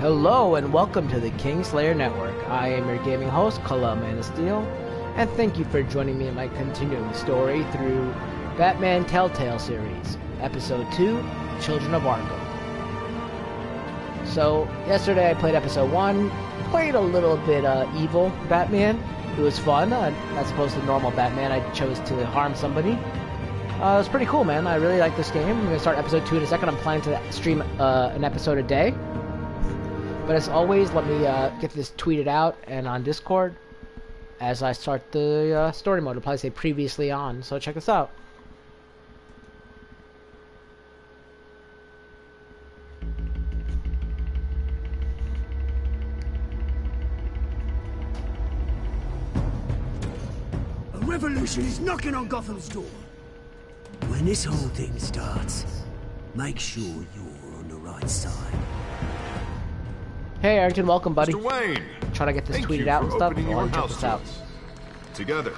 Hello and welcome to the Kingslayer Network. I am your gaming host, Kalelmanofsteel, and thank you for joining me in my continuing story through Batman Telltale series, Episode 2, Children of Arkham. So, yesterday I played Episode 1, played a little bit evil Batman. It was fun, as opposed to normal Batman. I chose to harm somebody. It was pretty cool, man. I really like this game. I'm going to start Episode 2 in a second. I'm planning to stream an episode a day. But as always, let me get this tweeted out and on Discord as I start the story mode. It'll probably say previously on, so check this out. A revolution is knocking on Gotham's door. When this whole thing starts, make sure you're on the right side. Hey, Arrington, welcome, buddy. Mr. Wayne! Trying to get this tweeted out and stuff. Your Check house this out. Together,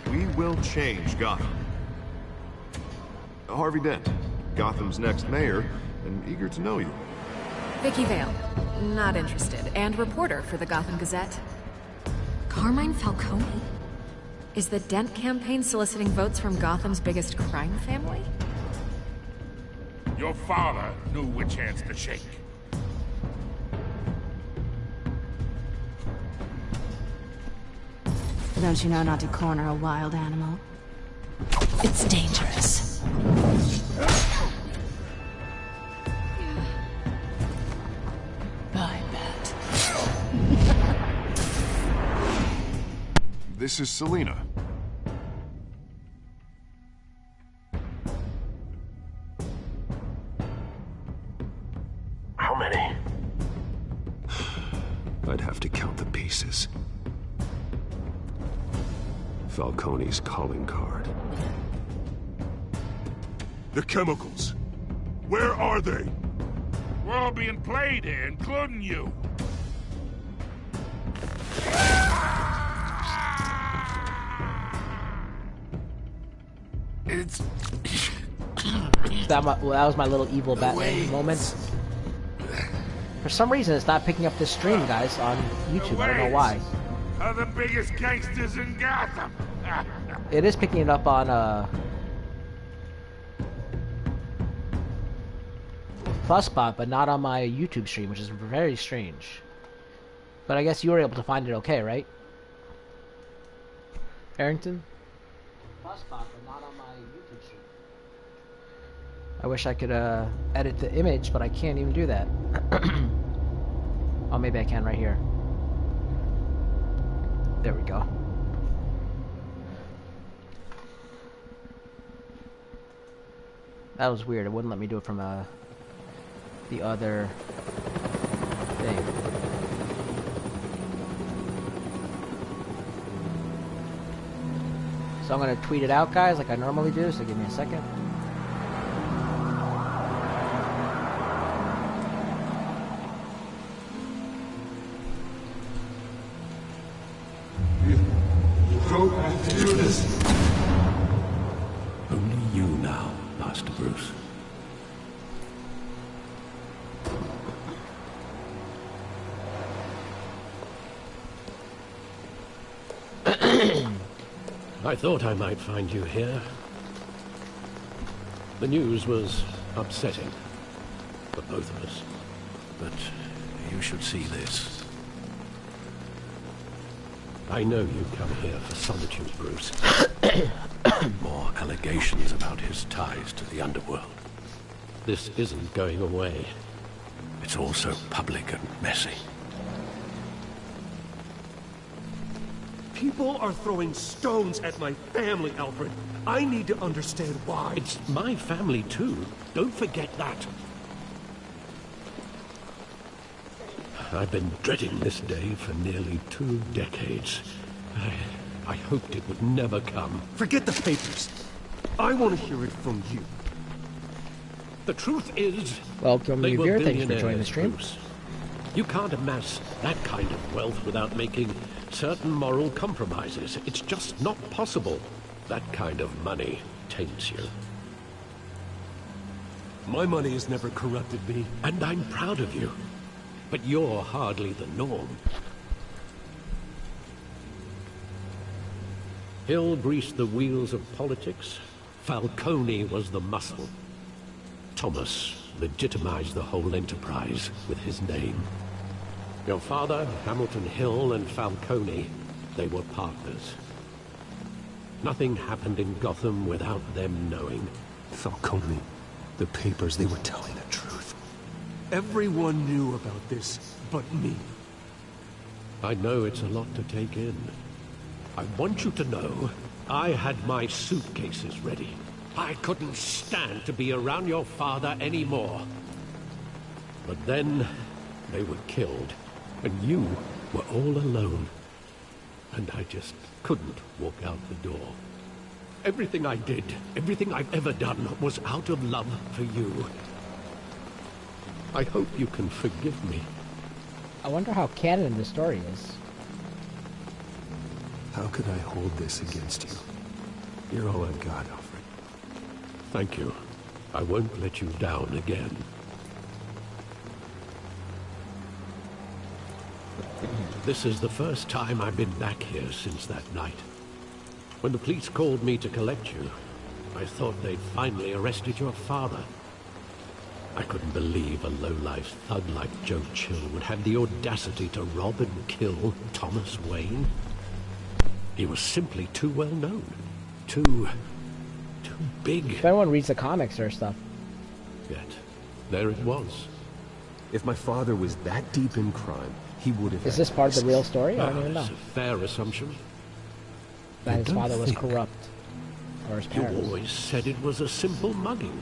we will change Gotham. Harvey Dent, Gotham's next mayor, and eager to know you. Vicky Vale, not interested, and reporter for the Gotham Gazette. Carmine Falcone? Is the Dent campaign soliciting votes from Gotham's biggest crime family? Your father knew which hands to shake. Don't you know not to corner a wild animal? It's dangerous. Bye, Bat. This is Selina. How many? I'd have to count the pieces. Falcone's calling card. The chemicals. Where are they? We're all being played here, including you. It's... That was my little evil Batman moment. For some reason, it's not picking up this stream, guys, on YouTube. I don't know why. Are the biggest gangsters in Gotham. It is picking it up on Fuzzbot, but not on my YouTube stream, which is very strange. But I guess you were able to find it okay, right? Arrington? Fuzzbot, but not on my YouTube stream. I wish I could edit the image, but I can't even do that. Oh, maybe I can right here. There we go. That was weird. It wouldn't let me do it from the other thing. So I'm gonna tweet it out, guys, like I normally do. So give me a second. Don't have to do this. Only you now, Master Bruce. I thought I might find you here. The news was upsetting for both of us. But you should see this. I know you come here for solitude, Bruce. More allegations about his ties to the underworld. This isn't going away. It's all so public and messy. People are throwing stones at my family, Alfred. I need to understand why. It's my family, too. Don't forget that. I've been dreading this day for nearly 2 decades. I hoped it would never come. Forget the papers. I want to hear it from you. The truth is, Welcome, they were Viewer. Thanks for joining the billionaires, stream. Bruce. You can't amass that kind of wealth without making certain moral compromises. It's just not possible. That kind of money taints you. My money has never corrupted me. And I'm proud of you. but you're hardly the norm. Hill greased the wheels of politics. Falcone was the muscle. Thomas legitimized the whole enterprise with his name. Your father, Hamilton Hill, and Falcone, they were partners. Nothing happened in Gotham without them knowing. Falcone, the papers, they were telling the truth. Everyone knew about this, but me. I know it's a lot to take in. I want you to know, I had my suitcases ready. I couldn't stand to be around your father anymore. But then, they were killed, and you were all alone. And I just couldn't walk out the door. Everything I did, everything I've ever done, was out of love for you. I hope you can forgive me. I wonder how canon the story is. How could I hold this against you? You're all I've got, Alfred. Thank you. I won't let you down again. This is the first time I've been back here since that night. When the police called me to collect you, I thought they'd finally arrested your father. I couldn't believe a low-life thug like Joe Chill would have the audacity to rob and kill Thomas Wayne. He was simply too well known. Too big. If anyone reads the comics or stuff. Yet, there it was. If my father was that deep in crime, he would have... Is this part of the real story? I don't even know. It's a fair assumption. That his father was corrupt. Or his You parents. always said it was a simple mugging.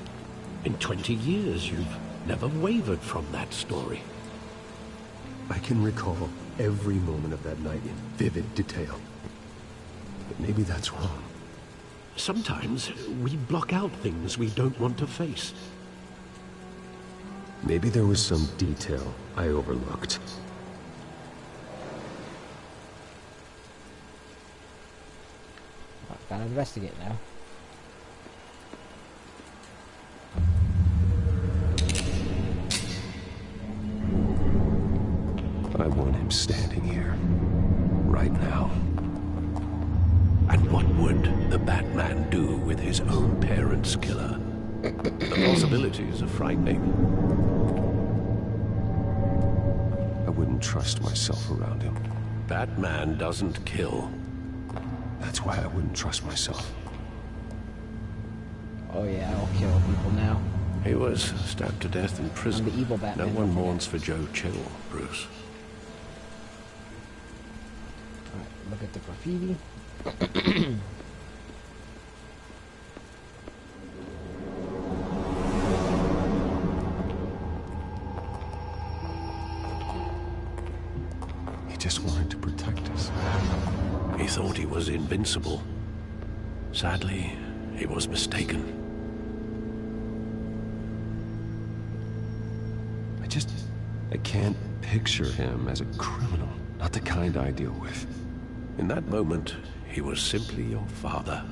In 20 years, you've never wavered from that story. I can recall every moment of that night in vivid detail. But maybe that's wrong. Sometimes we block out things we don't want to face. Maybe there was some detail I overlooked. Gotta investigate now. I want him standing here. Right now. And what would the Batman do with his own parents' killer? The possibilities are frightening. I wouldn't trust myself around him. Batman doesn't kill. That's why I wouldn't trust myself. Oh yeah, I'll kill people now. He was stabbed to death in prison. I'm the evil Batman. No one mourns for Joe Chill, Bruce. Alright, look at the graffiti. He just wanted to protect us. He thought he was invincible. Sadly, he was mistaken. I can't picture him as a criminal. Not the kind I deal with. In that moment, he was simply your father.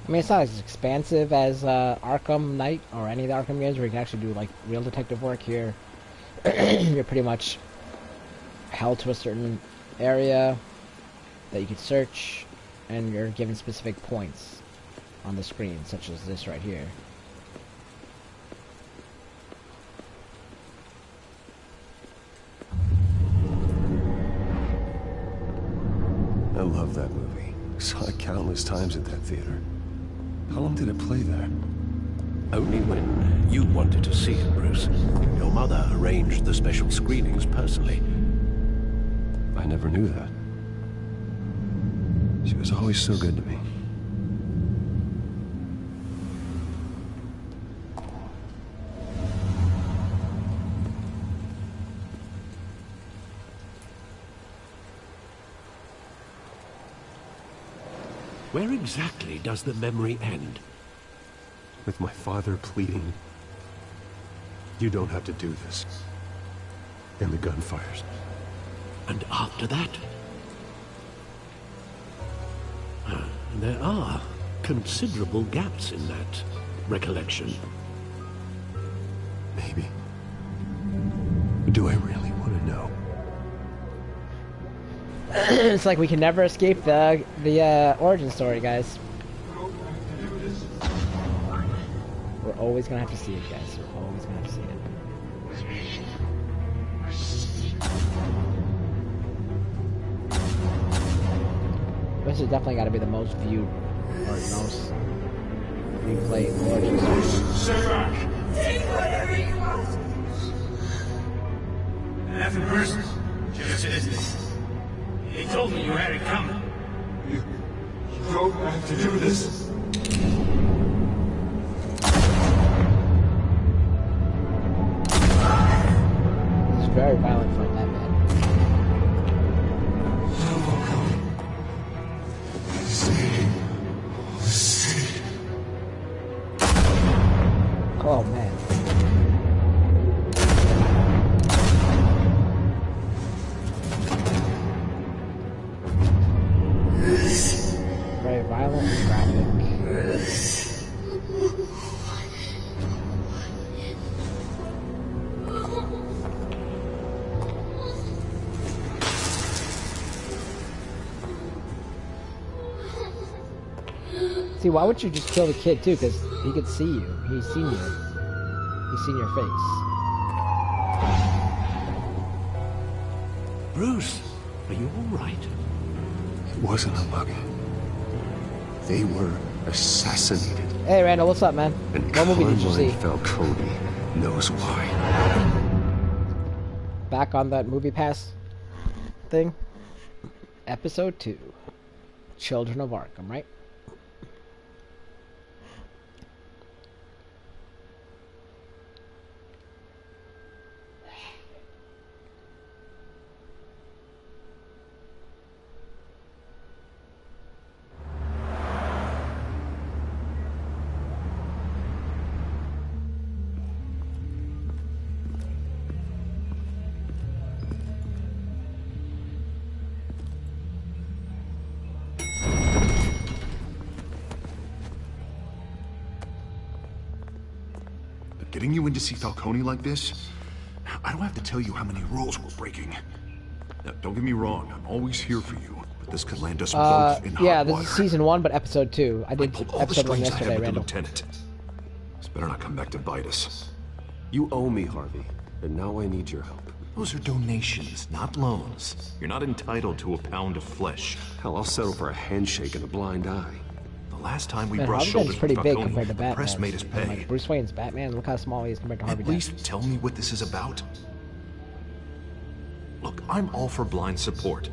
I mean, it's not as expansive as Arkham Knight or any of the Arkham games where you can actually do like real detective work here. You're pretty much held to a certain area that you can search, and you're given specific points on the screen, such as this right here. I love that movie. Saw it countless times at that theater. How long did it play there? Only when you wanted to see it, Bruce. Your mother arranged the special screenings personally. I never knew that. She was always so good to me. Where exactly does the memory end? With my father pleading, "You don't have to do this." And the gun fires. And after that? There are considerable gaps in that recollection. Maybe. Do I really want to know? It's like we can never escape the origin story, guys. We're always gonna have to see it, guys. We're always gonna have to see it. This has definitely got to be the most viewed or most replayed origin story. Stay back! Take whatever you want! First, just business. He told me you had it coming. You don't have to do this. It's very violent fight, that man. Oh man. Very violent and graphic. See, why would you just kill the kid too? Because he could see you. He's seen you. He's seen your face. Bruce, are you all right? It wasn't a bug. They were assassinated. Hey Randall, what's up, man? And What movie did you see? Falcone knows why. Back on that movie pass thing. Episode 2. Children of Arkham, right? Getting you in to see Falcone like this? I don't have to tell you how many rules we're breaking. Now, don't get me wrong, I'm always here for you, but this could land us both in hot yeah, water. this is season 1, but episode 2. I did episode 1 yesterday, Randall. Lieutenant. This better not come back to bite us. You owe me, Harvey, and now I need your help. Those are donations, not loans. You're not entitled to a pound of flesh. Hell, I'll settle for a handshake and a blind eye. The last time we Man, brushed Harvey shoulders Dent's pretty with big Falcone, compared to the Batman. press made us pay. Like Bruce Wayne's Batman, look how small he is compared to Harvey At Dent. least tell me what this is about. Look, I'm all for blind support.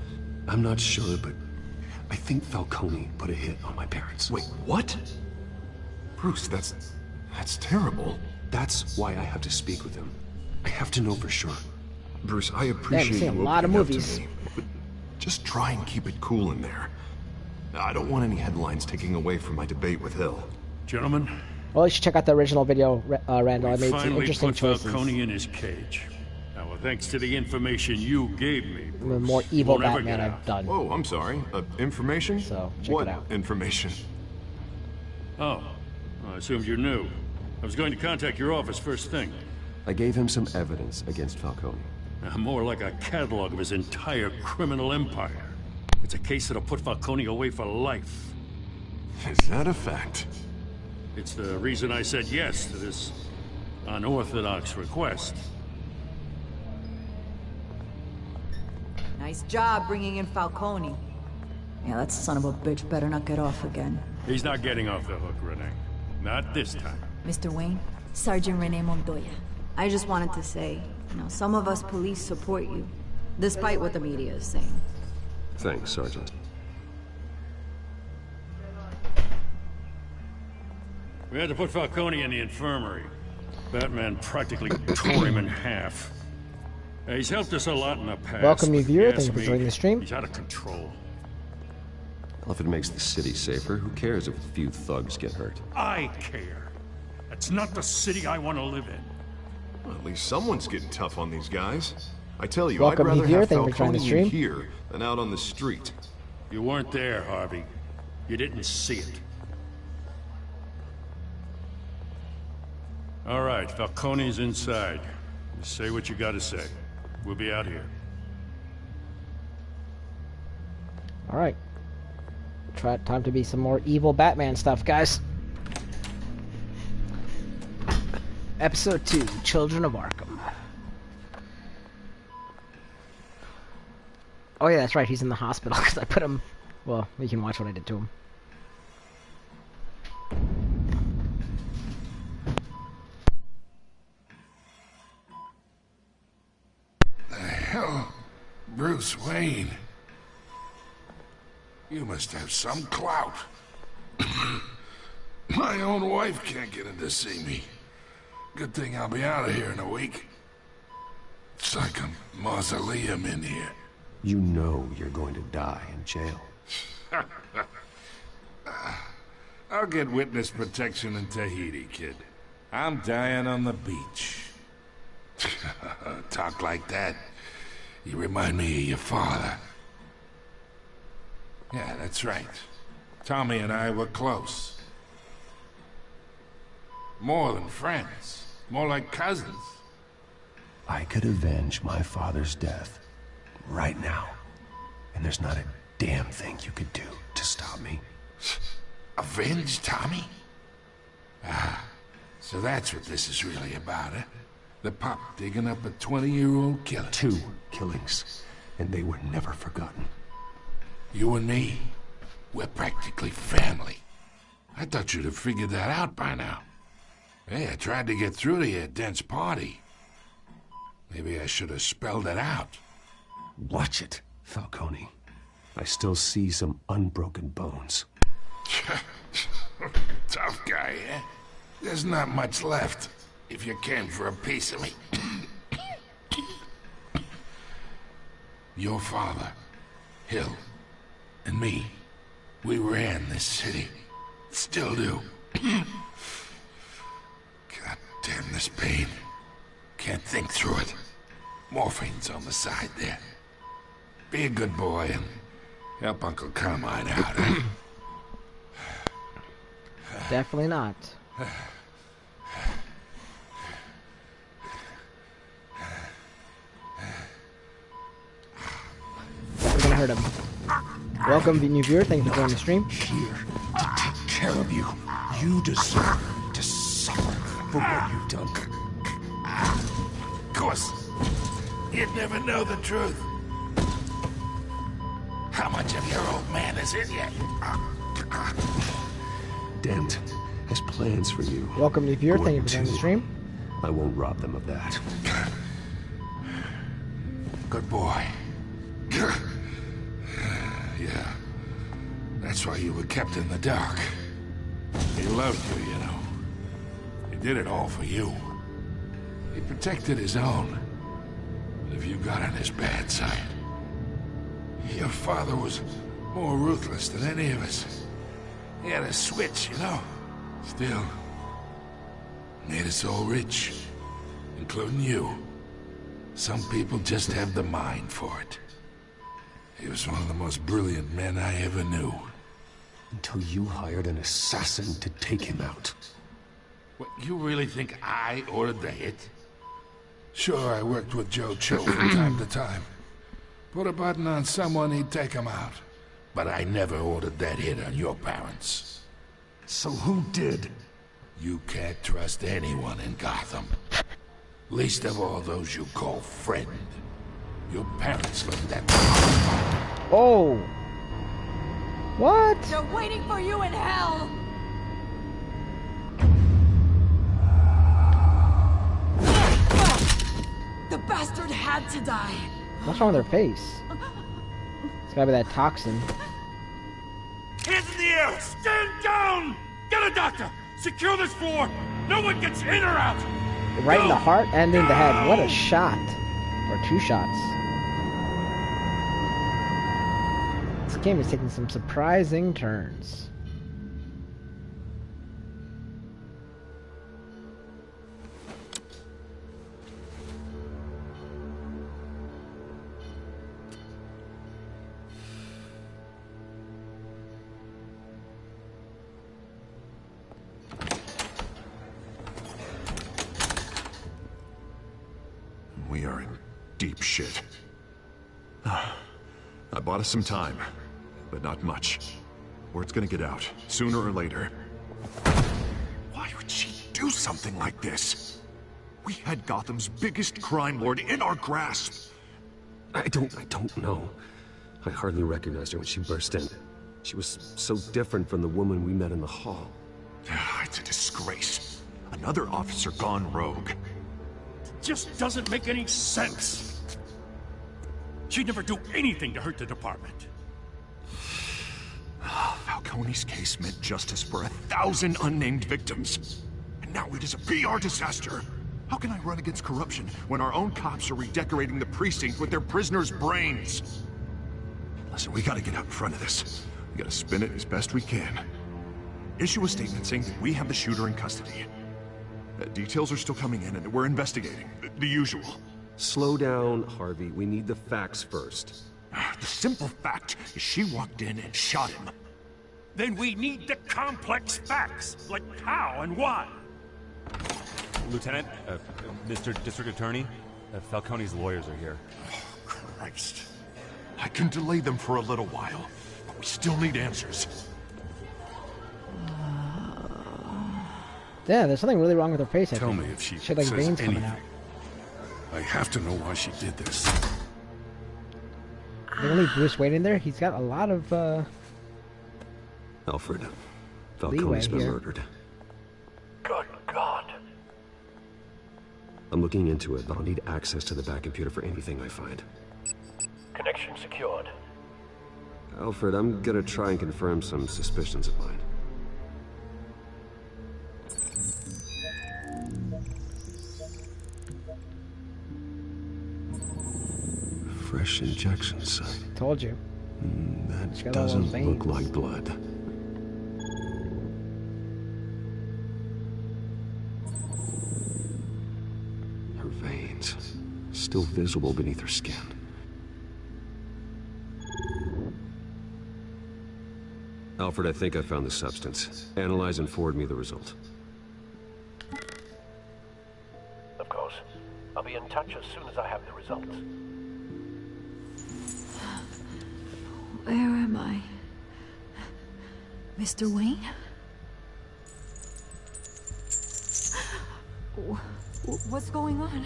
I'm not sure, but I think Falcone put a hit on my parents. Wait, what? Bruce, that's terrible. That's why I have to speak with him. I have to know for sure. Bruce, I appreciate seen a you lot of opening up to movies. me, but just try and keep it cool in there. I don't want any headlines taking away from my debate with Hill. Gentlemen, Well, you should check out the original video, Randall. I we made some finally interesting put choices. Falcone in his cage. Now, thanks to the information you gave me, The Bruce, more he evil won't ever Batman get I've out. done. Whoa, I'm sorry. Information? So, check what it out. information? Oh, I assumed you knew. I was going to contact your office first thing. I gave him some evidence against Falcone. More like a catalog of his entire criminal empire. It's a case that'll put Falcone away for life. Is that a fact? It's the reason I said yes to this unorthodox request. Nice job bringing in Falcone. Yeah, that son of a bitch better not get off again. He's not getting off the hook, Renee. Not this time. Mr. Wayne, Sergeant Rene Montoya. I just wanted to say, some of us police support you, despite what the media is saying. Thanks, Sergeant. We had to put Falcone in the infirmary. Batman practically tore him in half. He's helped us a lot in the past. Welcome, new but viewer. if Thank you ask for me, joining the stream. He's out of control. Well, if it makes the city safer, who cares if a few thugs get hurt? I care. That's not the city I want to live in. Well, at least someone's getting tough on these guys. I tell you, Welcome, I'd rather Heavier. have Thank you for joining Falcone the in stream. here than out on the street. You weren't there, Harvey. You didn't see it. All right, Falcone's inside. You say what you gotta say. We'll be out here. All right. Time to be some more evil Batman stuff, guys. Episode 2, Children of Arkham. Oh yeah, that's right, he's in the hospital because I put him... Well, you can watch what I did to him. The hell? Bruce Wayne? You must have some clout. My own wife can't get in to see me. Good thing I'll be out of here in a week. It's like a mausoleum in here. You know you're going to die in jail. I'll get witness protection in Tahiti, kid. I'm dying on the beach. Talk like that. You remind me of your father. Yeah, that's right. Tommy and I were close. More than friends. More like cousins. I could avenge my father's death right now. And there's not a damn thing you could do to stop me. Avenge Tommy? Ah, so that's what this is really about, eh? The pup digging up a 20-year-old killer. 2 killings, and they were never forgotten. You and me, we're practically family. I thought you'd have figured that out by now. Hey, I tried to get through to your dense party. Maybe I should have spelled it out. Watch it, Falcone. I still see some unbroken bones. Tough guy, eh? There's not much left, if you came for a piece of me. Your father, Hill, and me, we ran this city. Still do. God damn this pain. Can't think through it. Morphine's on the side there. Be a good boy and help Uncle Carmine out, eh? Definitely not. We're gonna hurt him. Welcome, new viewer. Thank you for joining the stream. Here to take care of you. You deserve to suffer for what you've done. Of course. You'd never know the truth. How much of your old man is in you? Dent has plans for you. Welcome, new viewer. Thank you for joining the stream. I won't rob them of that. Good boy. Yeah. That's why you were kept in the dark. He loved you, you know. He did it all for you. He protected his own. But if you got on his bad side... Your father was more ruthless than any of us. He had a switch, you know. Still, made us all rich, including you. Some people just have the mind for it. He was one of the most brilliant men I ever knew. Until you hired an assassin to take him out. What, you really think I ordered the hit? Sure, I worked with Joe Cho from time to time. Put a button on someone, he'd take him out. But I never ordered that hit on your parents. So who did? You can't trust anyone in Gotham. Least of all those you call friend. Your parents let that... Oh! What? They're waiting for you in hell! The bastard had to die. What's wrong with her face? It's gotta be that toxin. Hands in the air! Stand down! Get a doctor! Secure this floor! No one gets in or out! Right in the heart and in the head. What a shot. Or 2 shots. This game is taking some surprising turns. deep shit. I bought us some time, but not much. Word's gonna get out, sooner or later. Why would she do something like this? We had Gotham's biggest crime lord in our grasp. I don't know. I hardly recognized her when she burst in. She was so different from the woman we met in the hall. It's a disgrace. Another officer gone rogue. Just doesn't make any sense. She'd never do anything to hurt the department. Falcone's case meant justice for 1,000 unnamed victims. And now it is a PR disaster. How can I run against corruption when our own cops are redecorating the precinct with their prisoners' brains? Listen, we gotta get out in front of this. We gotta spin it as best we can. Issue a statement saying that we have the shooter in custody. Details are still coming in and we're investigating. The usual. Slow down, Harvey. We need the facts first. The simple fact is she walked in and shot him. Then we need the complex facts, like how and why. Lieutenant, Mr. District Attorney, Falcone's lawyers are here. Oh, Christ. I can delay them for a little while, but we still need answers. Yeah, there's something really wrong with her face. Tell me if she had like says veins coming anything. out. I have to know why she did this. The only Bruce Wayne in there, he's got a lot of Alfred, Falcone's been here. murdered. Good God. I'm looking into it, but I'll need access to the back computer for anything I find. Connection secured. Alfred, I'm gonna try and confirm some suspicions of mine. Fresh injection site. Told you. That doesn't look like blood. Her veins, still visible beneath her skin. Alfred, I think I found the substance. Analyze and forward me the result. Of course. I'll be in touch as soon as I have the results. Where am I? Mr. Wayne? What's going on?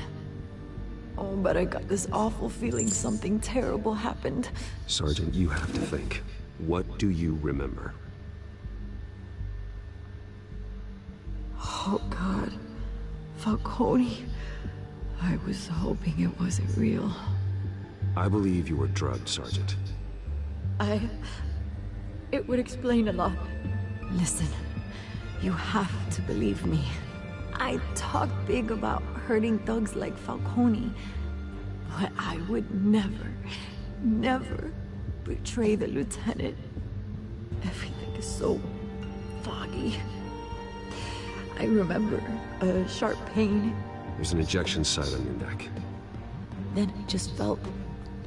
Oh, but I got this awful feeling something terrible happened. Sergeant, you have to think. What do you remember? Oh, God. Falcone. I was hoping it wasn't real. I believe you were drugged, Sergeant. It would explain a lot. Listen, you have to believe me. I talk big about hurting thugs like Falcone, but I would never betray the lieutenant. Everything is so foggy. I remember a sharp pain. There's an injection site on your neck. Then it just felt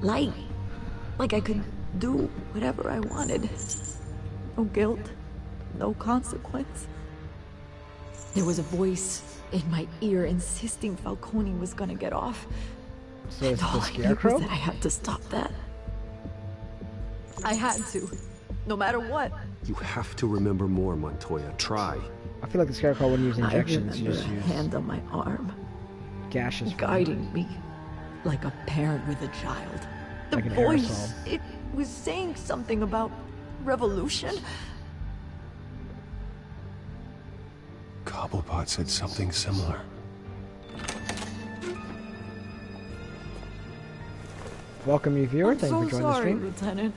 light, like I could do whatever I wanted. No guilt, no consequence. There was a voice in my ear insisting Falcone was gonna get off. So it's all the I knew Scarecrow? was that I had to stop that. I had to, no matter what. You have to remember more, Montoya. Try. I feel like the Scarecrow wouldn't use injections. I remember a hand on my arm, gashes, guiding me like a parent with a child. The like an voice, aerosol. it was saying something about revolution. Cobblepot said something similar. Welcome, you viewer. I'm Thank you so for joining sorry, the stream. Lieutenant.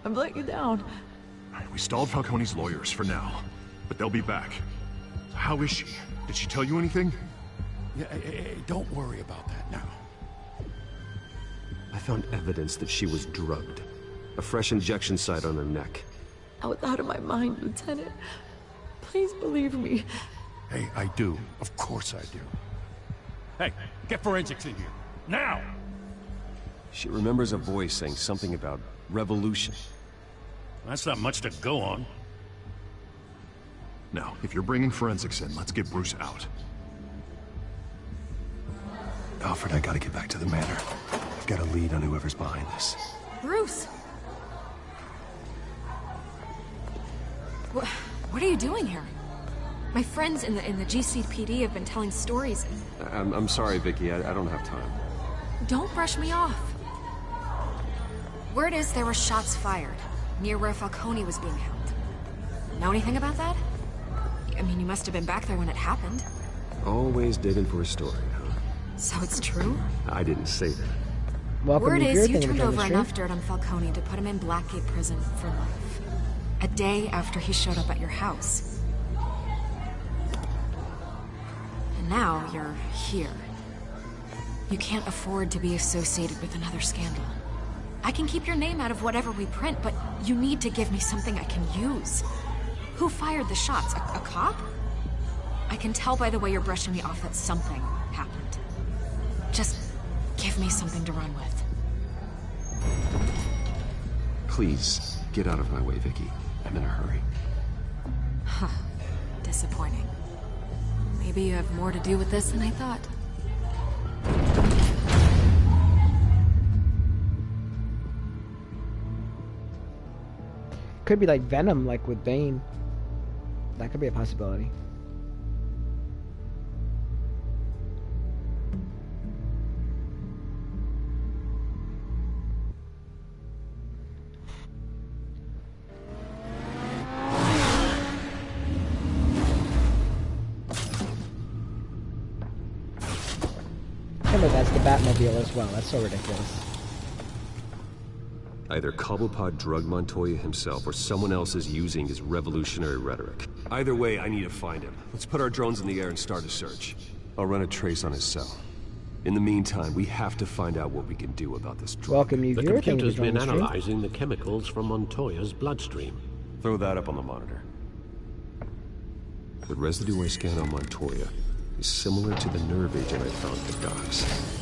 I've let you down. We stalled Falcone's lawyers for now, but they'll be back. How is she? Did she tell you anything? Yeah, don't worry about that now. I found evidence that she was drugged. A fresh injection site on her neck. I was out of my mind, Lieutenant. Please believe me. Hey, I do. Of course I do. Hey, get forensics in here. Now! She remembers a voice saying something about revolution. That's not much to go on. Now, if you're bringing forensics in, let's get Bruce out. Alfred, I gotta get back to the manor. I've got a lead on whoever's behind this. Bruce! What are you doing here? My friends in the GCPD have been telling stories. I'm sorry, Vicky. I don't have time. Don't brush me off. Word is there were shots fired near where Falcone was being held. Know anything about that? I mean, you must have been back there when it happened. Always digging for a story, huh? So it's true? I didn't say that. Word is you turned over enough dirt on Falcone to put him in Blackgate Prison for life. A day after he showed up at your house. And now you're here. You can't afford to be associated with another scandal. I can keep your name out of whatever we print, but you need to give me something I can use. Who fired the shots? A cop? I can tell by the way you're brushing me off that something happened. Just give me something to run with. Please, get out of my way, Vicky. I'm in a hurry. Huh. Disappointing. Maybe you have more to do with this than I thought. Could be like Venom, like with Bane. That could be a possibility. Remember, that's the Batmobile as well. That's so ridiculous. Either Cobblepot drugged Montoya himself, or someone else is using his revolutionary rhetoric. Either way, I need to find him. Let's put our drones in the air and start a search. I'll run a trace on his cell. In the meantime, we have to find out what we can do about this drug. Welcome, you. The computer's been analyzing the chemicals from Montoya's bloodstream. Throw that up on the monitor. The residue I scanned on Montoya is similar to the nerve agent I found at the docks.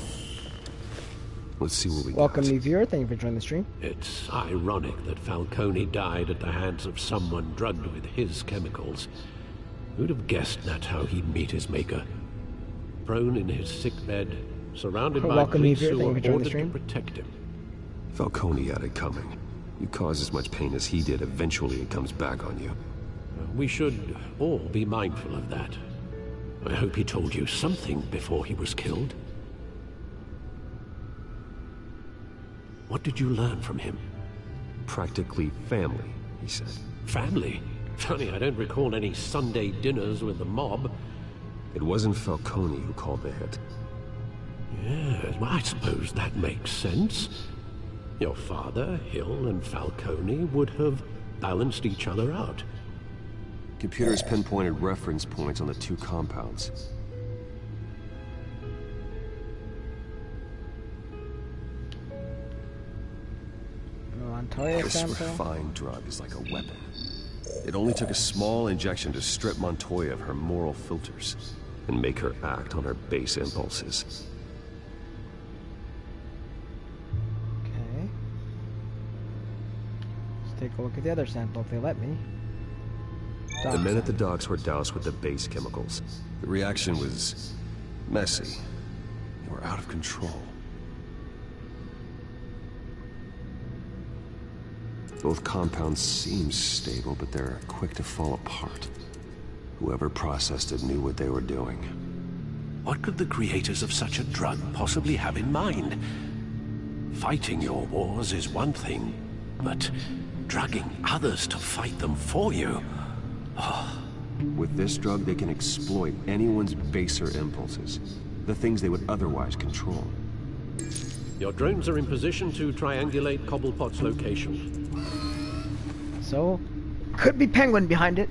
Let's see what we got. Welcome, new viewer. Thank you for joining the stream. It's ironic that Falcone died at the hands of someone drugged with his chemicals. Who'd have guessed that's how he'd meet his maker? Prone in his sickbed, surrounded by police who were ordered to protect him. Falcone had it coming. You cause as much pain as he did, eventually it comes back on you. We should all be mindful of that. I hope he told you something before he was killed. What did you learn from him? Practically family, he said. Family? Funny, I don't recall any Sunday dinners with the mob. It wasn't Falcone who called the hit. Yes, well, I suppose that makes sense. Your father, Hill, and Falcone would have balanced each other out. Computers pinpointed reference points on the two compounds. This refined drug is like a weapon. It only took a small injection to strip Montoya of her moral filters and make her act on her base impulses. Okay. Let's take a look at the other sample if they let me. The men at the docks were doused with the base chemicals. The reaction was messy. They were out of control. Both compounds seem stable, but they're quick to fall apart. Whoever processed it knew what they were doing. What could the creators of such a drug possibly have in mind? Fighting your wars is one thing, but drugging others to fight them for you? Oh. With this drug, they can exploit anyone's baser impulses, the things they would otherwise control. Your drones are in position to triangulate Cobblepot's location. So, could be Penguin behind it.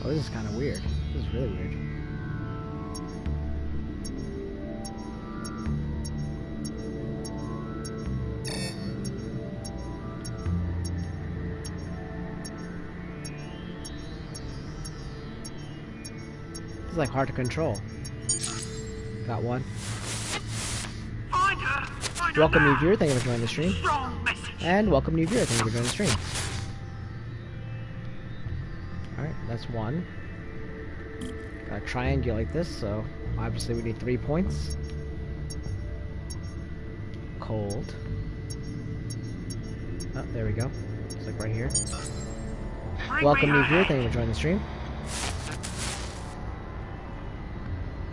Oh, this is kind of weird. This is really weird. is like hard to control. Got one. Welcome new viewer, thank you for joining the stream. And welcome new viewer, thank you for joining the stream. Alright, that's one. Gotta triangulate this, so obviously we need 3 points. Cold. Oh, there we go. It's like right here. Welcome new viewer, thank you for joining the stream.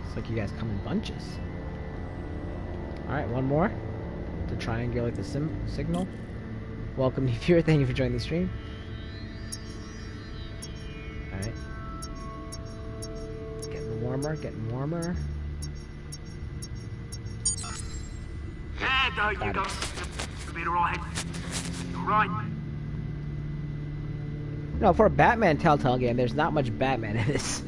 It's like you guys come in bunches. Alright, one more. To triangulate the signal. Welcome new viewer, thank you for joining the stream. Alright. Getting warmer, getting warmer. Yeah, you got a bit alright. Right. No, for a Batman Telltale game, there's not much Batman in this.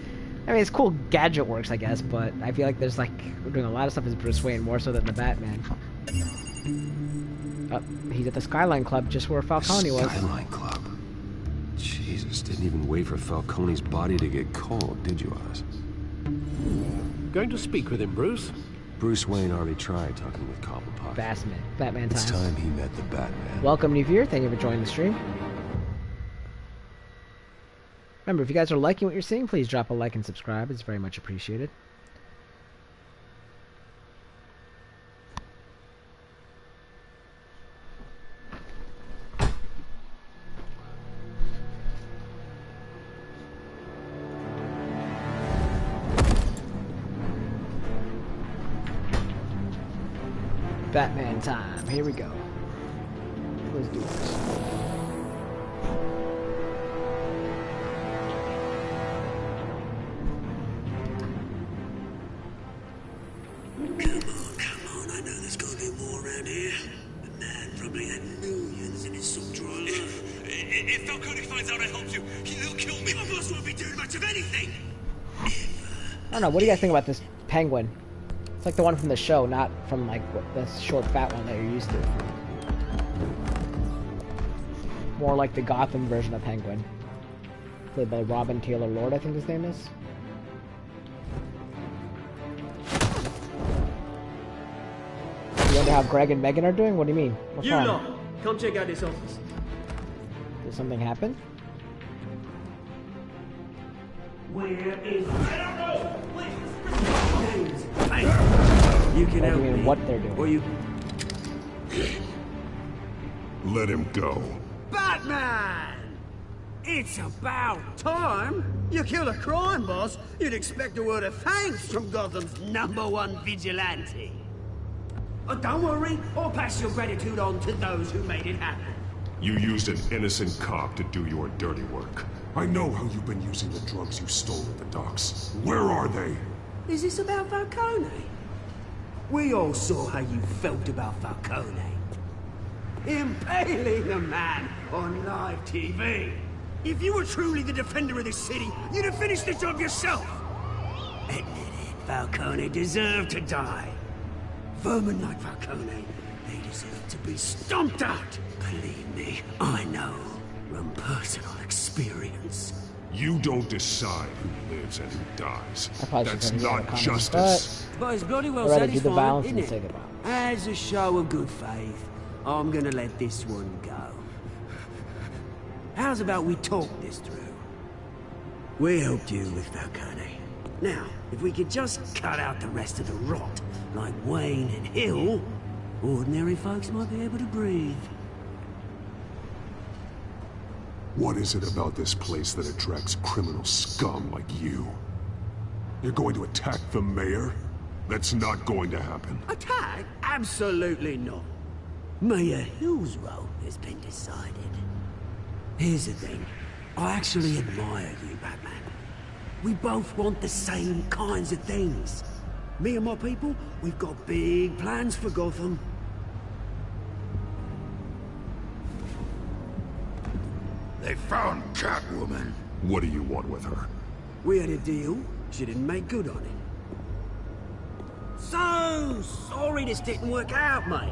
I mean, it's cool gadget works, I guess, but I feel like there's like we're doing a lot of stuff as Bruce Wayne more so than the Batman. Oh, he's at the Skyline Club, just where Falcone was. Skyline Club. Jesus, didn't even wait for Falcone's body to get cold, did you, Oz? Going to speak with him, Bruce? Bruce Wayne already tried talking with Cobblepot. Batman times. It's time he met the Batman. Welcome, new viewer. Thank you for joining the stream. Remember, if you guys are liking what you're seeing, please drop a like and subscribe. It's very much appreciated. Batman time. Here we go. Let's do this. Come on, I know there's gonna be more around here. The man probably had millions in his salt-dry life. If Falcone finds out I helped you, he'll kill me. My boss won't be doing much of anything. I don't know, what do you guys think about this penguin? It's like the one from the show, not from like the short fat one that you're used to. More like the Gotham version of Penguin. Played by Robin Taylor Lord, I think his name is. You wonder how Greg and Megan are doing? What do you mean? What's wrong? lot, come check out this office. Did something happen? Where is... I don't know! Hey, you can help me. What they're doing. Or you... Let him go. Batman! It's about time. You kill a crime boss, you'd expect a word of thanks from Gotham's #1 vigilante. Oh, don't worry, I'll pass your gratitude on to those who made it happen. You used an innocent cop to do your dirty work. I know how you've been using the drugs you stole at the docks. Where are they? Is this about Falcone? We all saw how you felt about Falcone. Impaling a man on live TV. If you were truly the defender of this city, you'd have finished the job yourself. Admit it, Falcone deserved to die. Vermin like Falcone, they deserve to be stomped out. Believe me, I know from personal experience. You don't decide who lives and who dies. That's not justice. But it's bloody well I'd rather do the satisfying, balance isn't and it? say the balance. As a show of good faith, I'm gonna let this one go. How's about we talk this through? We helped you with Falcone. Now, if we could just cut out the rest of the rot, like Wayne and Hill, ordinary folks might be able to breathe. What is it about this place that attracts criminal scum like you? You're going to attack the mayor? That's not going to happen. Attack? Absolutely not. Mayor Hill's role has been decided. Here's the thing. I actually admire you, Batman. We both want the same kinds of things. Me and my people, we've got big plans for Gotham. They found Catwoman. What do you want with her? We had a deal. She didn't make good on it. So sorry this didn't work out, mate.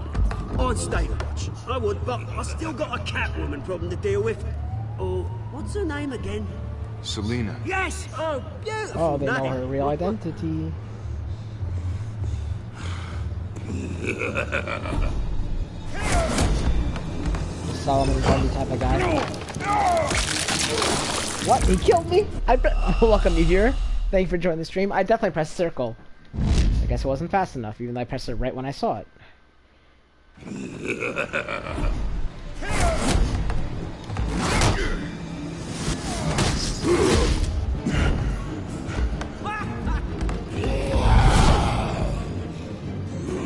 I'd stay to watch. I would, but I still got a Catwoman problem to deal with. Or, what's her name again? Selina. Yes! Oh, beautiful. Oh, they know name. her real identity. Solomon Grundy type of guy. What? He killed me? Welcome, you here. Thank you for joining the stream. I definitely pressed circle. I guess it wasn't fast enough, even though I pressed it right when I saw it.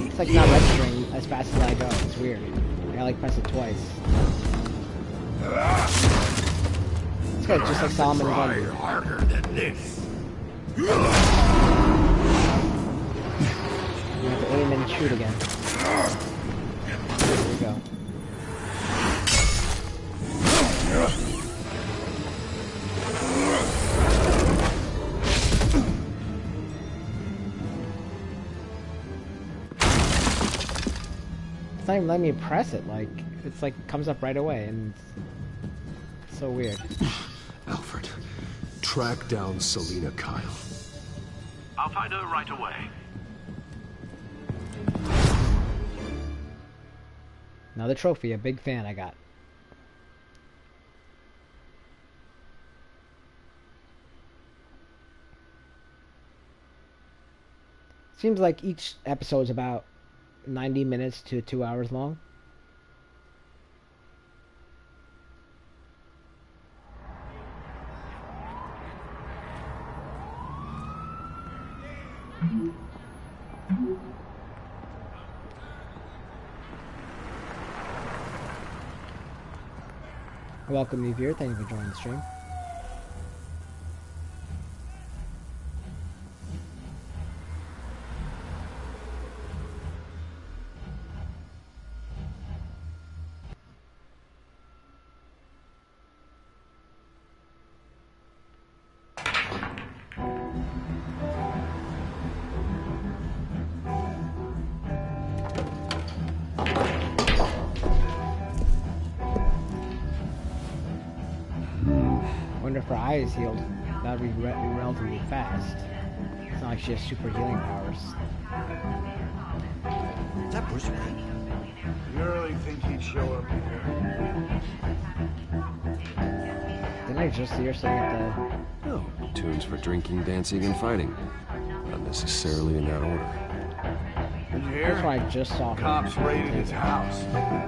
It's like not registering as fast as I go. It's weird. I like press it twice. This guy's just like Solomon Grundy. Harder than this. You have to aim and shoot again. There we go. It's not even letting me press it, like, it's like, it comes up right away, and it's so weird. Alfred, track down Selina Kyle. I'll find her right away. Another trophy, a big fan I got. Seems like each episode is about 90 minutes to 2 hours long. Welcome, new viewer. Thank you for joining the stream. Wonder if her eye is healed. That would be relatively fast. It's not like she has super healing powers. Is that Bruce Wayne? You really think he'd show up here? Didn't I just see her sitting at the... No. Tunes for drinking, dancing, and fighting. Not necessarily in that order. Did you hear? That's why I just saw her. Cops raided his house.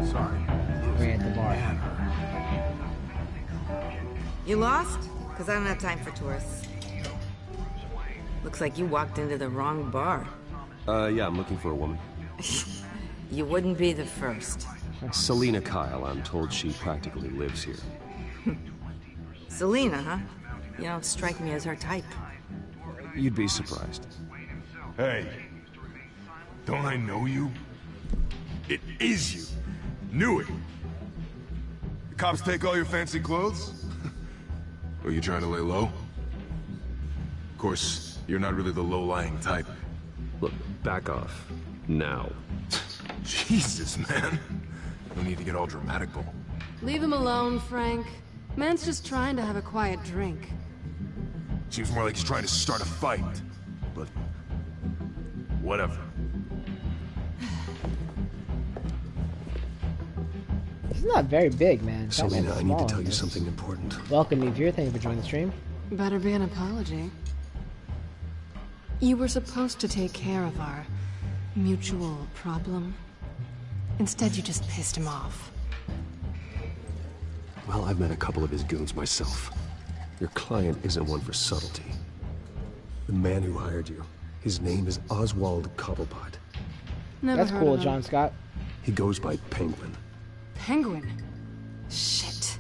Sorry. Way at the bar. You lost? Because I don't have time for tourists. Looks like you walked into the wrong bar. Yeah, I'm looking for a woman. You wouldn't be the first. Selina Kyle, I'm told she practically lives here. Selina, huh? You don't strike me as her type. You'd be surprised. Hey, don't I know you? It is you. Knew it. The cops take all your fancy clothes? Are you trying to lay low? Of course, you're not really the low-lying type. Look, back off. Now. Jesus, man. No need to get all dramatical. Leave him alone, Frank. Man's just trying to have a quiet drink. Seems more like he's trying to start a fight. But... whatever. He's not very big, man. Selina, I need to tell you something important. Welcome, new viewer. Thank you for joining the stream. Better be an apology. You were supposed to take care of our mutual problem. Instead, you just pissed him off. Well, I've met a couple of his goons myself. Your client isn't one for subtlety. The man who hired you, his name is Oswald Cobblepot. Never That's heard cool, of him. John Scott. He goes by Penguin. Penguin? Shit.